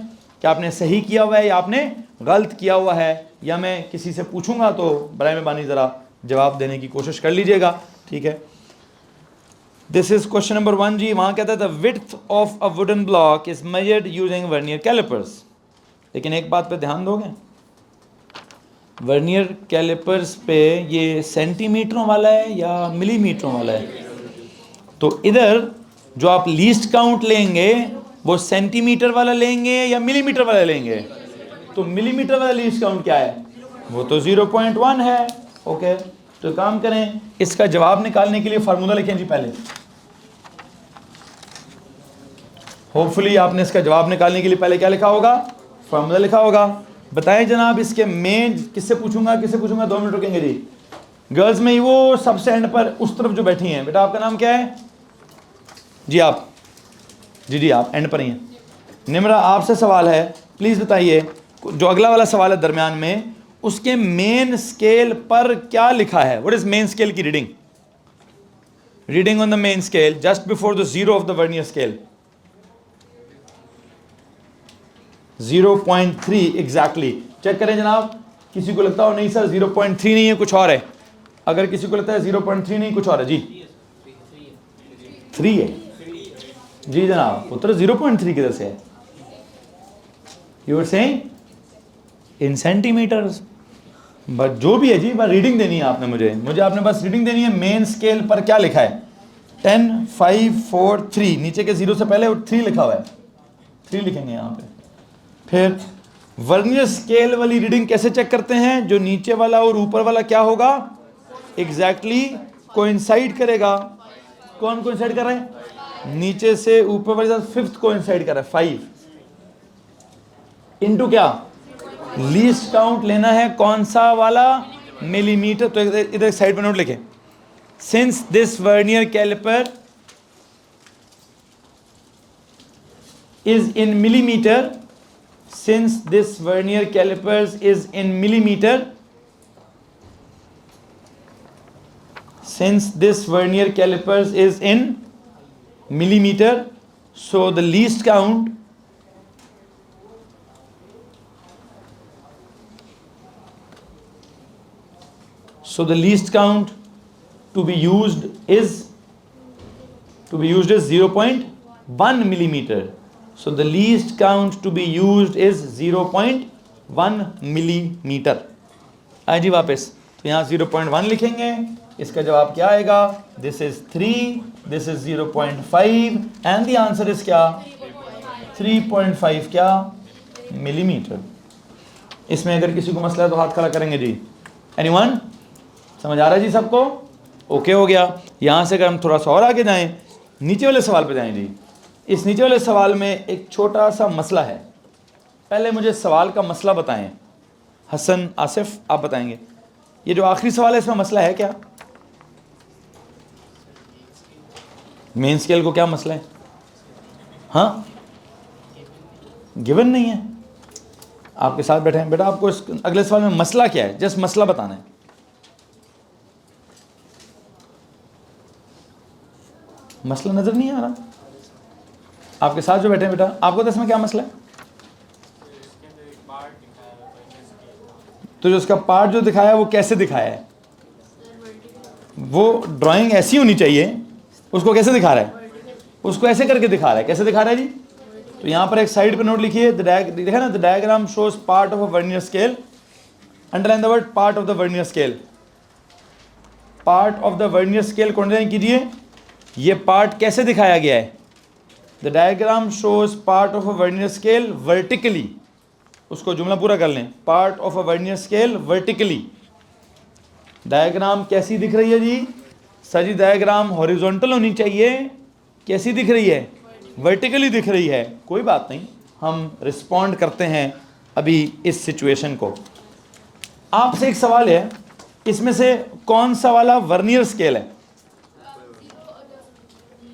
कि आपने सही किया हुआ है या आपने गलत किया हुआ है, या मैं किसी से पूछूंगा तो बराए मेहरबानी ज़रा जवाब देने की कोशिश कर लीजिएगा। ठीक है, दिस इज क्वेश्चन नंबर 1 जी। वहाँ कहता है the width of a wooden block is measured using vernier callipers. लेकिन एक बात पे ध्यान दोगे, वर्नियर कैलिपर्स पे ये सेंटीमीटरों वाला है या मिलीमीटरों वाला है? तो इधर जो आप लीस्ट काउंट लेंगे वो सेंटीमीटर वाला लेंगे या मिलीमीटर वाला लेंगे? तो मिलीमीटर वाला लीस्ट काउंट क्या है? वो तो 0.1 है। ओके, तो काम करें, इसका जवाब निकालने के लिए फार्मूला लिखें जी पहले। होपफुली आपने इसका जवाब निकालने के लिए पहले क्या लिखा होगा? फार्मूला लिखा होगा। बताएं जनाब, इसके मेन किससे पूछूंगा, किससे पूछूंगा? 2 मिनट रुकेंगे जी। गर्ल्स में ही वो सबसे एंड पर उस तरफ जो बैठी हैं, बेटा आपका नाम क्या है जी? आप जी आप एंड पर ही हैं। निम्रा, आपसे सवाल है, प्लीज़ बताइए जो अगला वाला सवाल है दरमियान में, उसके मेन स्केल पर क्या लिखा है? व्हाट इज मेन स्केल की reading? Reading on the main scale just before the zero of the vernier scale. 0.3 exactly. Check करें जनाब, किसी को लगता हो नहीं सर 0.3 नहीं है कुछ और है? अगर किसी को लगता है 0.3 नहीं कुछ और है जी, 3 है जी जनाब। उत्तर 0.3 किधर से है? You are saying in centimetres. But जो भी है जी, बस रीडिंग देनी है आपने मुझे आपने बस रीडिंग देनी है। मेन स्केल पर क्या लिखा है? 10, 5, 4, 3। नीचे के 0 से पहले 3 लिखा हुआ है, 3 लिखेंगे यहाँ पे। फिर वर्नियर स्केल वाली रीडिंग कैसे चेक करते हैं? जो नीचे वाला और ऊपर वाला क्या होगा? एग्जैक्टली कोइंसाइड करेगा। कौन कोइंसाइड कर रहा है? नीचे से ऊपर वाले साथ 5th कोइंसाइड कर रहा है, 5 इनटू क्या? लीस्ट काउंट लेना है कौन सा वाला? मिलीमीटर। तो इधर साइड पर नोट लिखें, since this vernier calliper is in millimetre, since this vernier calipers is in millimeter, since this vernier calipers is in millimeter, so the least count to be used is 0.1 millimeter. So the least count to be used is 0.1 millimeter। आए जी वापस, तो यहाँ 0.1 लिखेंगे। इसका जवाब क्या आएगा? This is 3, this is 0.5 and the answer is क्या? 3.5 क्या? मिलीमीटर। इसमें अगर किसी को मसला है तो हाथ खड़ा करेंगे जी। एनीवन? समझ आ रहा है जी सबको? ओके हो गया। यहाँ से अगर हम थोड़ा सा और आगे जाएं, नीचे वाले सवाल पे जाएं जी। इस नीचे वाले सवाल में एक छोटा सा मसला है। पहले मुझे सवाल का मसला बताएं। हसन, आसिफ, आप बताएंगे ये जो आखिरी सवाल है इसमें मसला है क्या? मेन स्केल को क्या मसला है? हाँ, गिवन नहीं है। आपके साथ बैठे हैं बेटा, आपको इस अगले सवाल में मसला क्या है? जस्ट मसला बताना है। मसला नजर नहीं आ रहा? आपके साथ जो बैठे हैं बेटा, आपको तो इसमें क्या मसला है? तो जो उसका पार्ट जो दिखाया है वो कैसे दिखाया है? वो ड्राइंग ऐसी होनी चाहिए। उसको कैसे दिखा रहा है? उसको ऐसे करके दिखा रहा है। कैसे दिखा रहा है जी? तो यहाँ पर एक साइड पे नोट लिखिए, देखा ना, the diagram shows part of a vernier scale. Underline the word part of the vernier scale. Part of the vernier scale को अंडरलाइन कीजिए। ये पार्ट कैसे दिखाया गया है? The diagram shows part of a vernier scale vertically. उसको जुमला पूरा कर लें, part of a vernier scale vertically. Diagram कैसी दिख रही है जी? सर जी डायग्राम हॉरिजॉन्टल होनी चाहिए, कैसी दिख रही है? वर्टिकली दिख रही है। कोई बात नहीं, हम रिस्पॉन्ड करते हैं अभी इस सिचुएशन को। आपसे एक सवाल है, इसमें से कौन सा वाला वर्नियर स्केल है?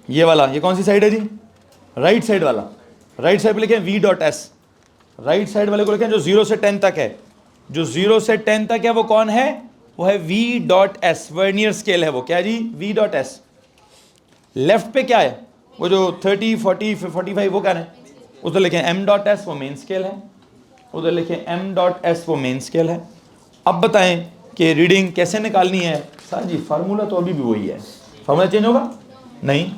ये वाला। ये कौन सी साइड है जी? राइट साइड वाला। राइट साइड पे लिखें V.S। राइट साइड वाले को लिखें जो 0 से 10 तक है। जो 0 से 10 तक है वो कौन है? वो है V.S, वर्नियर स्केल है वो। क्या जी? V.S। लेफ्ट पे क्या है? वो जो 30, 40, 45 वो क्या है? उधर लिखें M.S, वो मेन स्केल है। उधर लिखें M.S, वो मेन स्केल है। अब बताएं कि रीडिंग कैसे निकालनी है? सर जी फार्मूला तो अभी भी वही है। फार्मूला चेंज होगा? नहीं,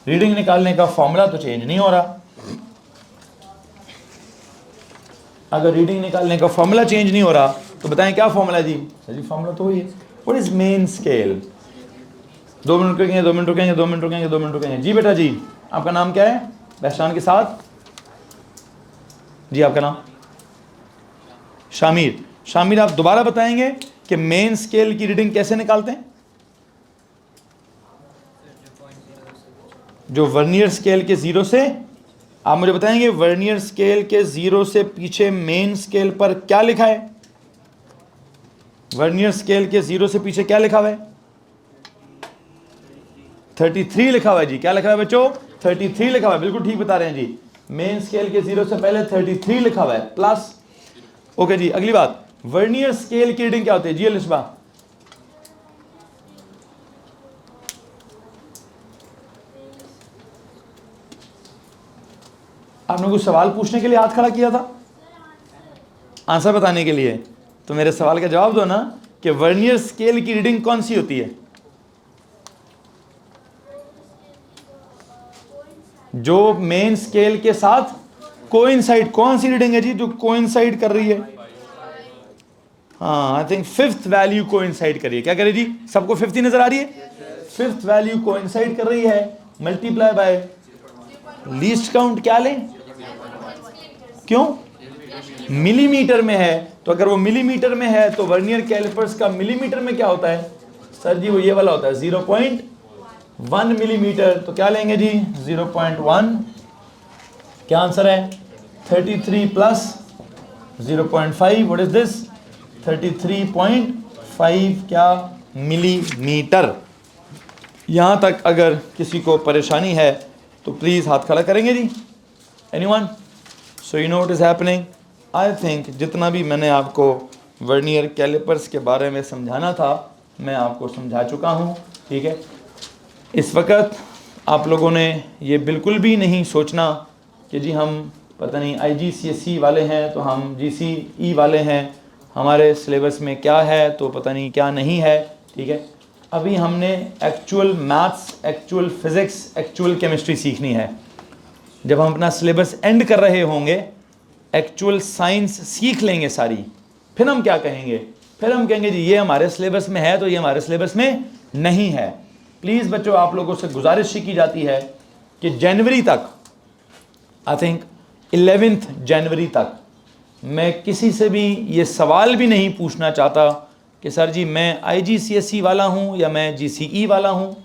रीडिंग निकालने का फॉर्मूला तो चेंज नहीं हो रहा। अगर रीडिंग निकालने का फॉर्मूला चेंज नहीं हो रहा तो बताएं क्या फॉर्मूला जी? सर जी फॉर्मूला तो वही है। What is main scale? 2 minute रुकेंगे, 2 मिनट रुकेंगे, 2 मिनट रुकेंगे, 2 मिनट रुकेंगे। जी बेटा जी, आपका नाम क्या है? पहचान के साथ जी। आपका नाम? शामिर। शामिर, आप दोबारा बताएंगे कि मेन स्केल की रीडिंग कैसे निकालते हैं? जो वर्नियर स्केल के 0 से, आप मुझे बताएंगे वर्नियर स्केल के 0 से पीछे मेन स्केल पर क्या लिखा है? वर्नियर स्केल के 0 से पीछे क्या लिखा हुआ है? 33 लिखा हुआ है जी। क्या लिखा हुआ है बच्चों? 33 लिखा हुआ है। बिल्कुल ठीक बता रहे हैं जी। मेन स्केल के 0 से पहले 33 लिखा हुआ है प्लस। ओके जी, अगली बात, वर्नियर स्केल की रीडिंग क्या होती है जी? अलिशबा, आपने कुछ सवाल पूछने के लिए हाथ खड़ा किया था, आंसर बताने के लिए। तो मेरे सवाल का जवाब दो ना कि वर्नियर स्केल की रीडिंग कौन सी होती है? जो मेन स्केल के साथ कोइंसाइड। कौन सी रीडिंग है जी जो कोइंसाइड कर रही है? हाँ, I think 5th value coincide कर रही है। क्या कर रही है जी? सबको 5th ही नजर आ रही है? 5th वैल्यू कोइंसाइड कर रही है। मल्टीप्लाई बाय लीस्ट काउंट क्या लें? क्यों? मिलीमीटर में है। तो अगर वो मिलीमीटर में है तो वर्नियर कैलिपर्स का मिलीमीटर में क्या होता है? सर जी वो ये वाला होता है 0.1 मिलीमीटर। तो क्या लेंगे जी? 0.1। क्या आंसर है? 33 प्लस 0.5। What is this? 33.5 क्या? मिलीमीटर। यहां तक अगर किसी को परेशानी है तो प्लीज हाथ खड़ा करेंगे जी? Anyone? So you know what is happening. I think जितना भी मैंने आपको वर्नियर कैलिपर्स के बारे में समझाना था मैं आपको समझा चुका हूँ। ठीक है, इस वक्त आप लोगों ने ये बिल्कुल भी नहीं सोचना कि जी हम पता नहीं IGCSE वाले हैं तो हम GCE वाले हैं, हमारे सिलेबस में क्या है तो पता नहीं क्या नहीं है। ठीक है, अभी हमने actual maths, actual physics, actual chemistry सीखनी है। जब हम अपना सिलेबस एंड कर रहे होंगे, एक्चुअल साइंस सीख लेंगे सारी, फिर हम क्या कहेंगे? फिर हम कहेंगे जी ये हमारे सिलेबस में है तो ये हमारे सिलेबस में नहीं है। प्लीज़ बच्चों, आप लोगों से गुजारिश की जाती है कि जनवरी तक, आई थिंक 11 जनवरी तक, मैं किसी से भी ये सवाल भी नहीं पूछना चाहता कि सर जी मैं IGCSE वाला हूँ या मैं GCE वाला हूँ,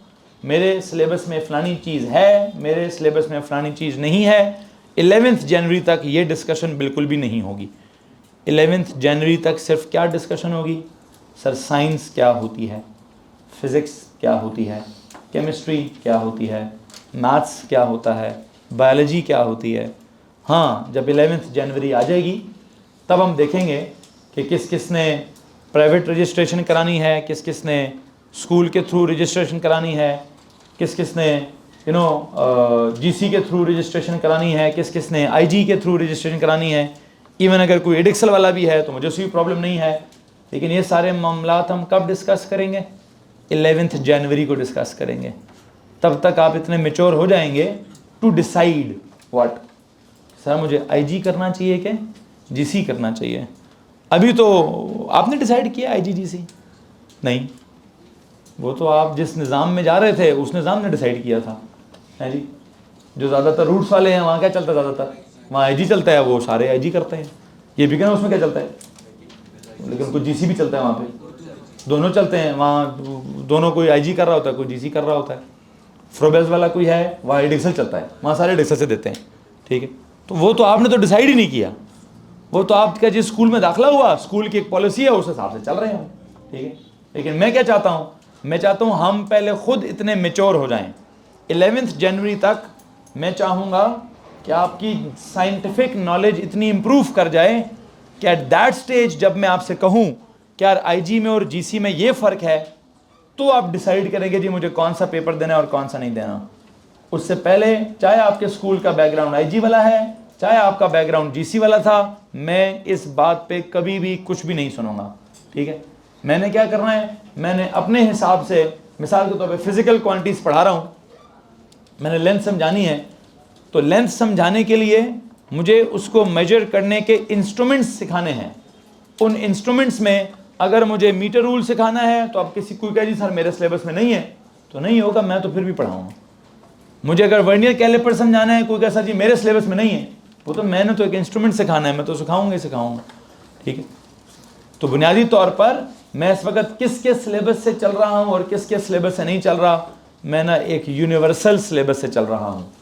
मेरे सिलेबस में फ़लानी चीज़ है, मेरे सिलेबस में फ़लानी चीज़ नहीं है। 11 जनवरी तक ये डिस्कशन बिल्कुल भी नहीं होगी। 11 जनवरी तक सिर्फ क्या डिस्कशन होगी? सर साइंस क्या होती है, फिज़िक्स क्या होती है, केमिस्ट्री क्या होती है, मैथ्स क्या होता है, बायोलॉजी क्या होती है। हाँ, जब 11 जनवरी आ जाएगी तब हम देखेंगे कि किस किस ने प्राइवेट रजिस्ट्रेशन करानी है, किस किस ने स्कूल के थ्रू रजिस्ट्रेशन करानी है, किस किस ने GC के थ्रू रजिस्ट्रेशन करानी है, किस किस ने IG के थ्रू रजिस्ट्रेशन करानी है। इवन अगर कोई एडिक्सल वाला भी है तो मुझे उसकी प्रॉब्लम नहीं है। लेकिन ये सारे मामलात हम कब डिस्कस करेंगे? 11 जनवरी को डिस्कस करेंगे। तब तक आप इतने मैच्योर हो जाएंगे टू डिसाइड व्हाट, सर मुझे IG करना चाहिए कि GC करना चाहिए। अभी तो आपने डिसाइड किया IG GC नहीं, वो तो आप जिस निज़ाम में जा रहे थे उस निज़ाम ने डिसाइड किया था, है जी। जो ज़्यादातर रूट्स वाले हैं वहाँ क्या चलता है, ज़्यादातर वहाँ आईजी चलता है, वो सारे आईजी करते हैं। ये भी कहना उसमें क्या चलता है, लेकिन कुछ जीसी भी चलता है वहाँ पे, दोनों चलते हैं वहाँ, दोनों कोई आईजी कर रहा होता है, कोई जीसी कर रहा होता है। फ्रोबेस वाला कोई है वहाँ एडिक्सल चलता है, वहाँ सारे एडिक्सल से देते हैं, ठीक है। तो वो तो आपने तो डिसाइड ही नहीं किया, वो तो आपका जिस स्कूल में दाखिला हुआ, स्कूल की एक पॉलिसी है, उस हिसाब से चल रहे हैं, ठीक है। लेकिन मैं क्या चाहता हूँ, मैं चाहता हूँ हम पहले खुद इतने मेच्योर हो जाएं। 11 जनवरी तक मैं चाहूँगा कि आपकी साइंटिफिक नॉलेज इतनी इम्प्रूव कर जाए कि एट दैट स्टेज जब मैं आपसे कहूँ कि यार आईजी में और जीसी में ये फ़र्क है, तो आप डिसाइड करेंगे जी मुझे कौन सा पेपर देना है और कौन सा नहीं देना। उससे पहले चाहे आपके स्कूल का बैकग्राउंड आईजी वाला है, चाहे आपका बैकग्राउंड जीसी वाला था, मैं इस बात पे कभी भी कुछ भी नहीं सुनूंगा, ठीक है। मैंने क्या करना है, मैंने अपने हिसाब से, मिसाल के तौर पे फिजिकल क्वांटिटीज़ पढ़ा रहा हूँ, मैंने लेंथ समझानी है, तो लेंथ समझाने के लिए मुझे उसको मेजर करने के इंस्ट्रूमेंट्स सिखाने हैं। उन इंस्ट्रूमेंट्स में अगर मुझे मीटर रूल सिखाना है तो अब किसी कोई कहे जी सर मेरे सिलेबस में नहीं है, तो नहीं होगा, मैं तो फिर भी पढ़ाऊँगा। मुझे अगर वर्नियर कैलिपर समझाना है, कोई कहे सर जी मेरे सिलेबस में नहीं है, वो तो मैंने तो एक इंस्ट्रूमेंट सिखाना है, मैं तो सिखाऊंगा ही सिखाऊंगा, ठीक है। तो बुनियादी तौर पर मैं इस वक्त किसके सिलेबस से चल रहा हूँ और किसके सिलेबस से नहीं चल रहा, मैं ना एक यूनिवर्सल सिलेबस से चल रहा हूँ,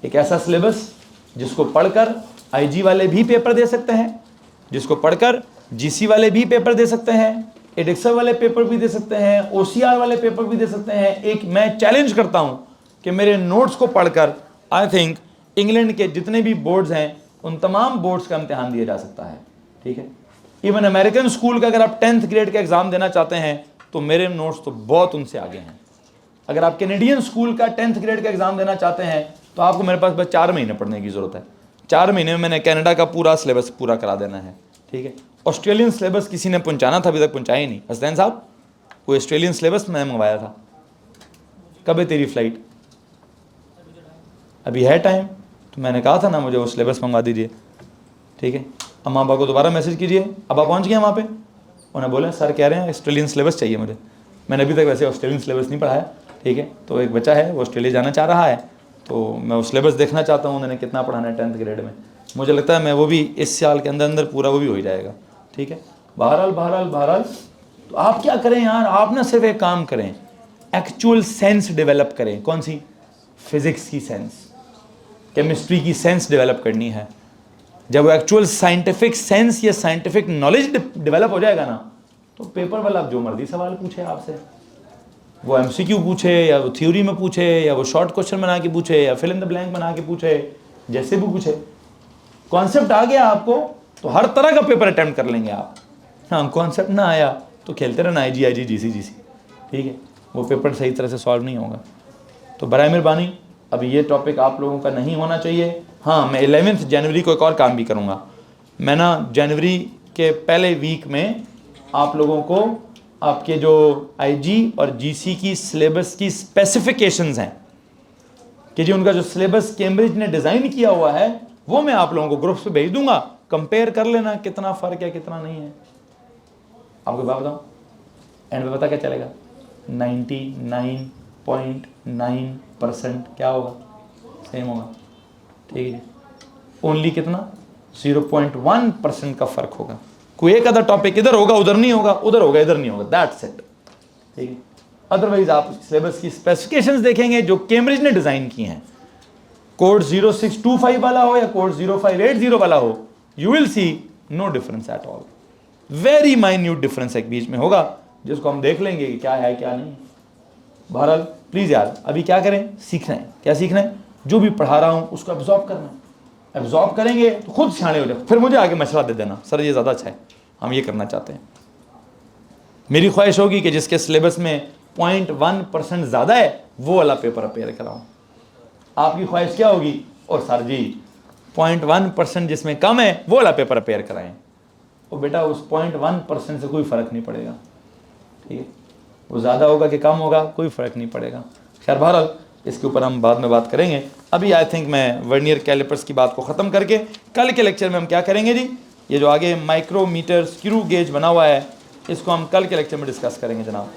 एक ऐसा सिलेबस जिसको पढ़कर आईजी वाले भी पेपर दे सकते हैं, जिसको पढ़कर जीसी वाले भी पेपर दे सकते हैं, एडिक्सल वाले पेपर भी दे सकते हैं, ओसीआर वाले पेपर भी दे सकते हैं। एक मैं चैलेंज करता हूँ कि मेरे नोट्स को पढ़कर आई थिंक इंग्लैंड के जितने भी बोर्ड्स हैं उन तमाम बोर्ड्स का इम्तिहान दिया जा सकता है, ठीक है। इवन अमेरिकन स्कूल का अगर आप 10th ग्रेड का एग्ज़ाम देना चाहते हैं तो मेरे नोट्स तो बहुत उनसे आगे हैं। अगर आप कैनेडियन स्कूल का 10th ग्रेड का एग्ज़ाम देना चाहते हैं तो आपको मेरे पास बस 4 महीने पढ़ने की ज़रूरत है। 4 महीने में मैंने कनाडा का पूरा सिलेबस पूरा करा देना है, ठीक है। ऑस्ट्रेलियन सिलेबस किसी ने पहुँचाना था, अभी तक पहुँचाया ही नहीं। हसनैन साहब, कोई ऑस्ट्रेलियन सिलेबस मैंने मंगवाया था, कब है तेरी फ़्लाइट? अभी है टाइम, तो मैंने कहा था ना मुझे वो सिलेबस मंगवा दीजिए, ठीक है। अम्मा पापा को दोबारा मैसेज कीजिए, अब आप पहुँच गए वहाँ पे? उन्हें बोले सर कह रहे हैं ऑस्ट्रेलियन सिलेबस चाहिए मुझे। मैंने अभी तक वैसे ऑस्ट्रेलियन सिलेबस नहीं पढ़ाया, ठीक है। तो एक बच्चा है वो ऑस्ट्रेलिया जाना चाह रहा है, तो मैं वो सिलेबस देखना चाहता हूँ उन्होंने कितना पढ़ाना है 10th ग्रेड में। मुझे लगता है मैं वो भी इस साल के अंदर अंदर पूरा वो भी हो जाएगा, ठीक है। बहरहाल तो आप क्या करें यार, आप ना सिर्फ एक काम करें, एक्चुअल सेंस डेवलप करें। कौन सी? फिज़िक्स की सेंस, केमिस्ट्री की सेंस डेवलप करनी है। जब वो एक्चुअल साइंटिफिक सेंस या साइंटिफिक नॉलेज डेवलप हो जाएगा ना, तो पेपर वाला जो मर्जी सवाल पूछे आपसे, वो एमसीक्यू पूछे या वो थ्योरी में पूछे या वो शॉर्ट क्वेश्चन बना के पूछे या फिल इन द ब्लैंक बना के पूछे, जैसे भी पूछे, कॉन्सेप्ट आ गया आपको तो हर तरह का पेपर अटेम्प्ट कर लेंगे आप। हाँ, कॉन्सेप्ट ना आया तो खेलते रहना आईजी जीसी, ठीक है। वो पेपर सही तरह से सॉल्व नहीं होगा। तो बराए मेहरबानी अब ये टॉपिक आप लोगों का नहीं होना चाहिए। हाँ, मैं 11 जनवरी को एक और काम भी करूँगा। मैं ना जनवरी के पहले वीक में आप लोगों को आपके जो आईजी और जीसी की सिलेबस की स्पेसिफिकेशंस हैं कि जी उनका जो सिलेबस कैम्ब्रिज ने डिज़ाइन किया हुआ है वो मैं आप लोगों को ग्रुप्स पे भेज दूंगा, कंपेयर कर लेना कितना फ़र्क है कितना नहीं है। आपको बात बताऊँ, एंड में पता क्या चलेगा, 99.9% क्या होगा, सेम होगा, ठीक है। ओनली कितना, 0.1% का फ़र्क होगा। कोई एक आधा टॉपिक इधर होगा उधर नहीं होगा, उधर होगा इधर नहीं होगा, दैट्स इट, ठीक है। अदरवाइज आप सिलेबस की स्पेसिफिकेशंस देखेंगे जो कैम्ब्रिज ने डिज़ाइन की हैं, कोड 0625 वाला हो या कोड 0580 वाला हो, you will see no difference at all. Very minute difference एक बीच में होगा जिसको हम देख लेंगे कि क्या है क्या नहीं। बहरहाल प्लीज़ यार अभी क्या करें, सीखना है। क्या सीखना है? जो भी पढ़ा रहा हूँ उसको एब्जॉर्ब करना है। एब्जॉर्ब करेंगे तो खुद सियाने हो जाए, फिर मुझे आगे मशवरा दे देना, सर ये ज़्यादा अच्छा है, हम ये करना चाहते हैं। मेरी ख्वाहिश होगी कि जिसके सिलेबस में 0.1% ज़्यादा है वो वाला पेपर अपेयर कराऊँ। आपकी ख्वाहिश क्या होगी? और सर जी 0.1% जिसमें कम है वो वाला पेपर अपेयर कराएं। और बेटा उस 0.1% से कोई फ़र्क नहीं पड़ेगा, ठीक है। वो ज़्यादा होगा कि कम होगा कोई फ़र्क नहीं पड़ेगा। खैर बहरहाल इसके ऊपर हम बाद में बात करेंगे। अभी आई थिंक मैं वर्नियर कैलिपर्स की बात को ख़त्म करके कल के लेक्चर में हम क्या करेंगे जी, ये जो आगे माइक्रोमीटर स्क्रू गेज बना हुआ है इसको हम कल के लेक्चर में डिस्कस करेंगे जनाब।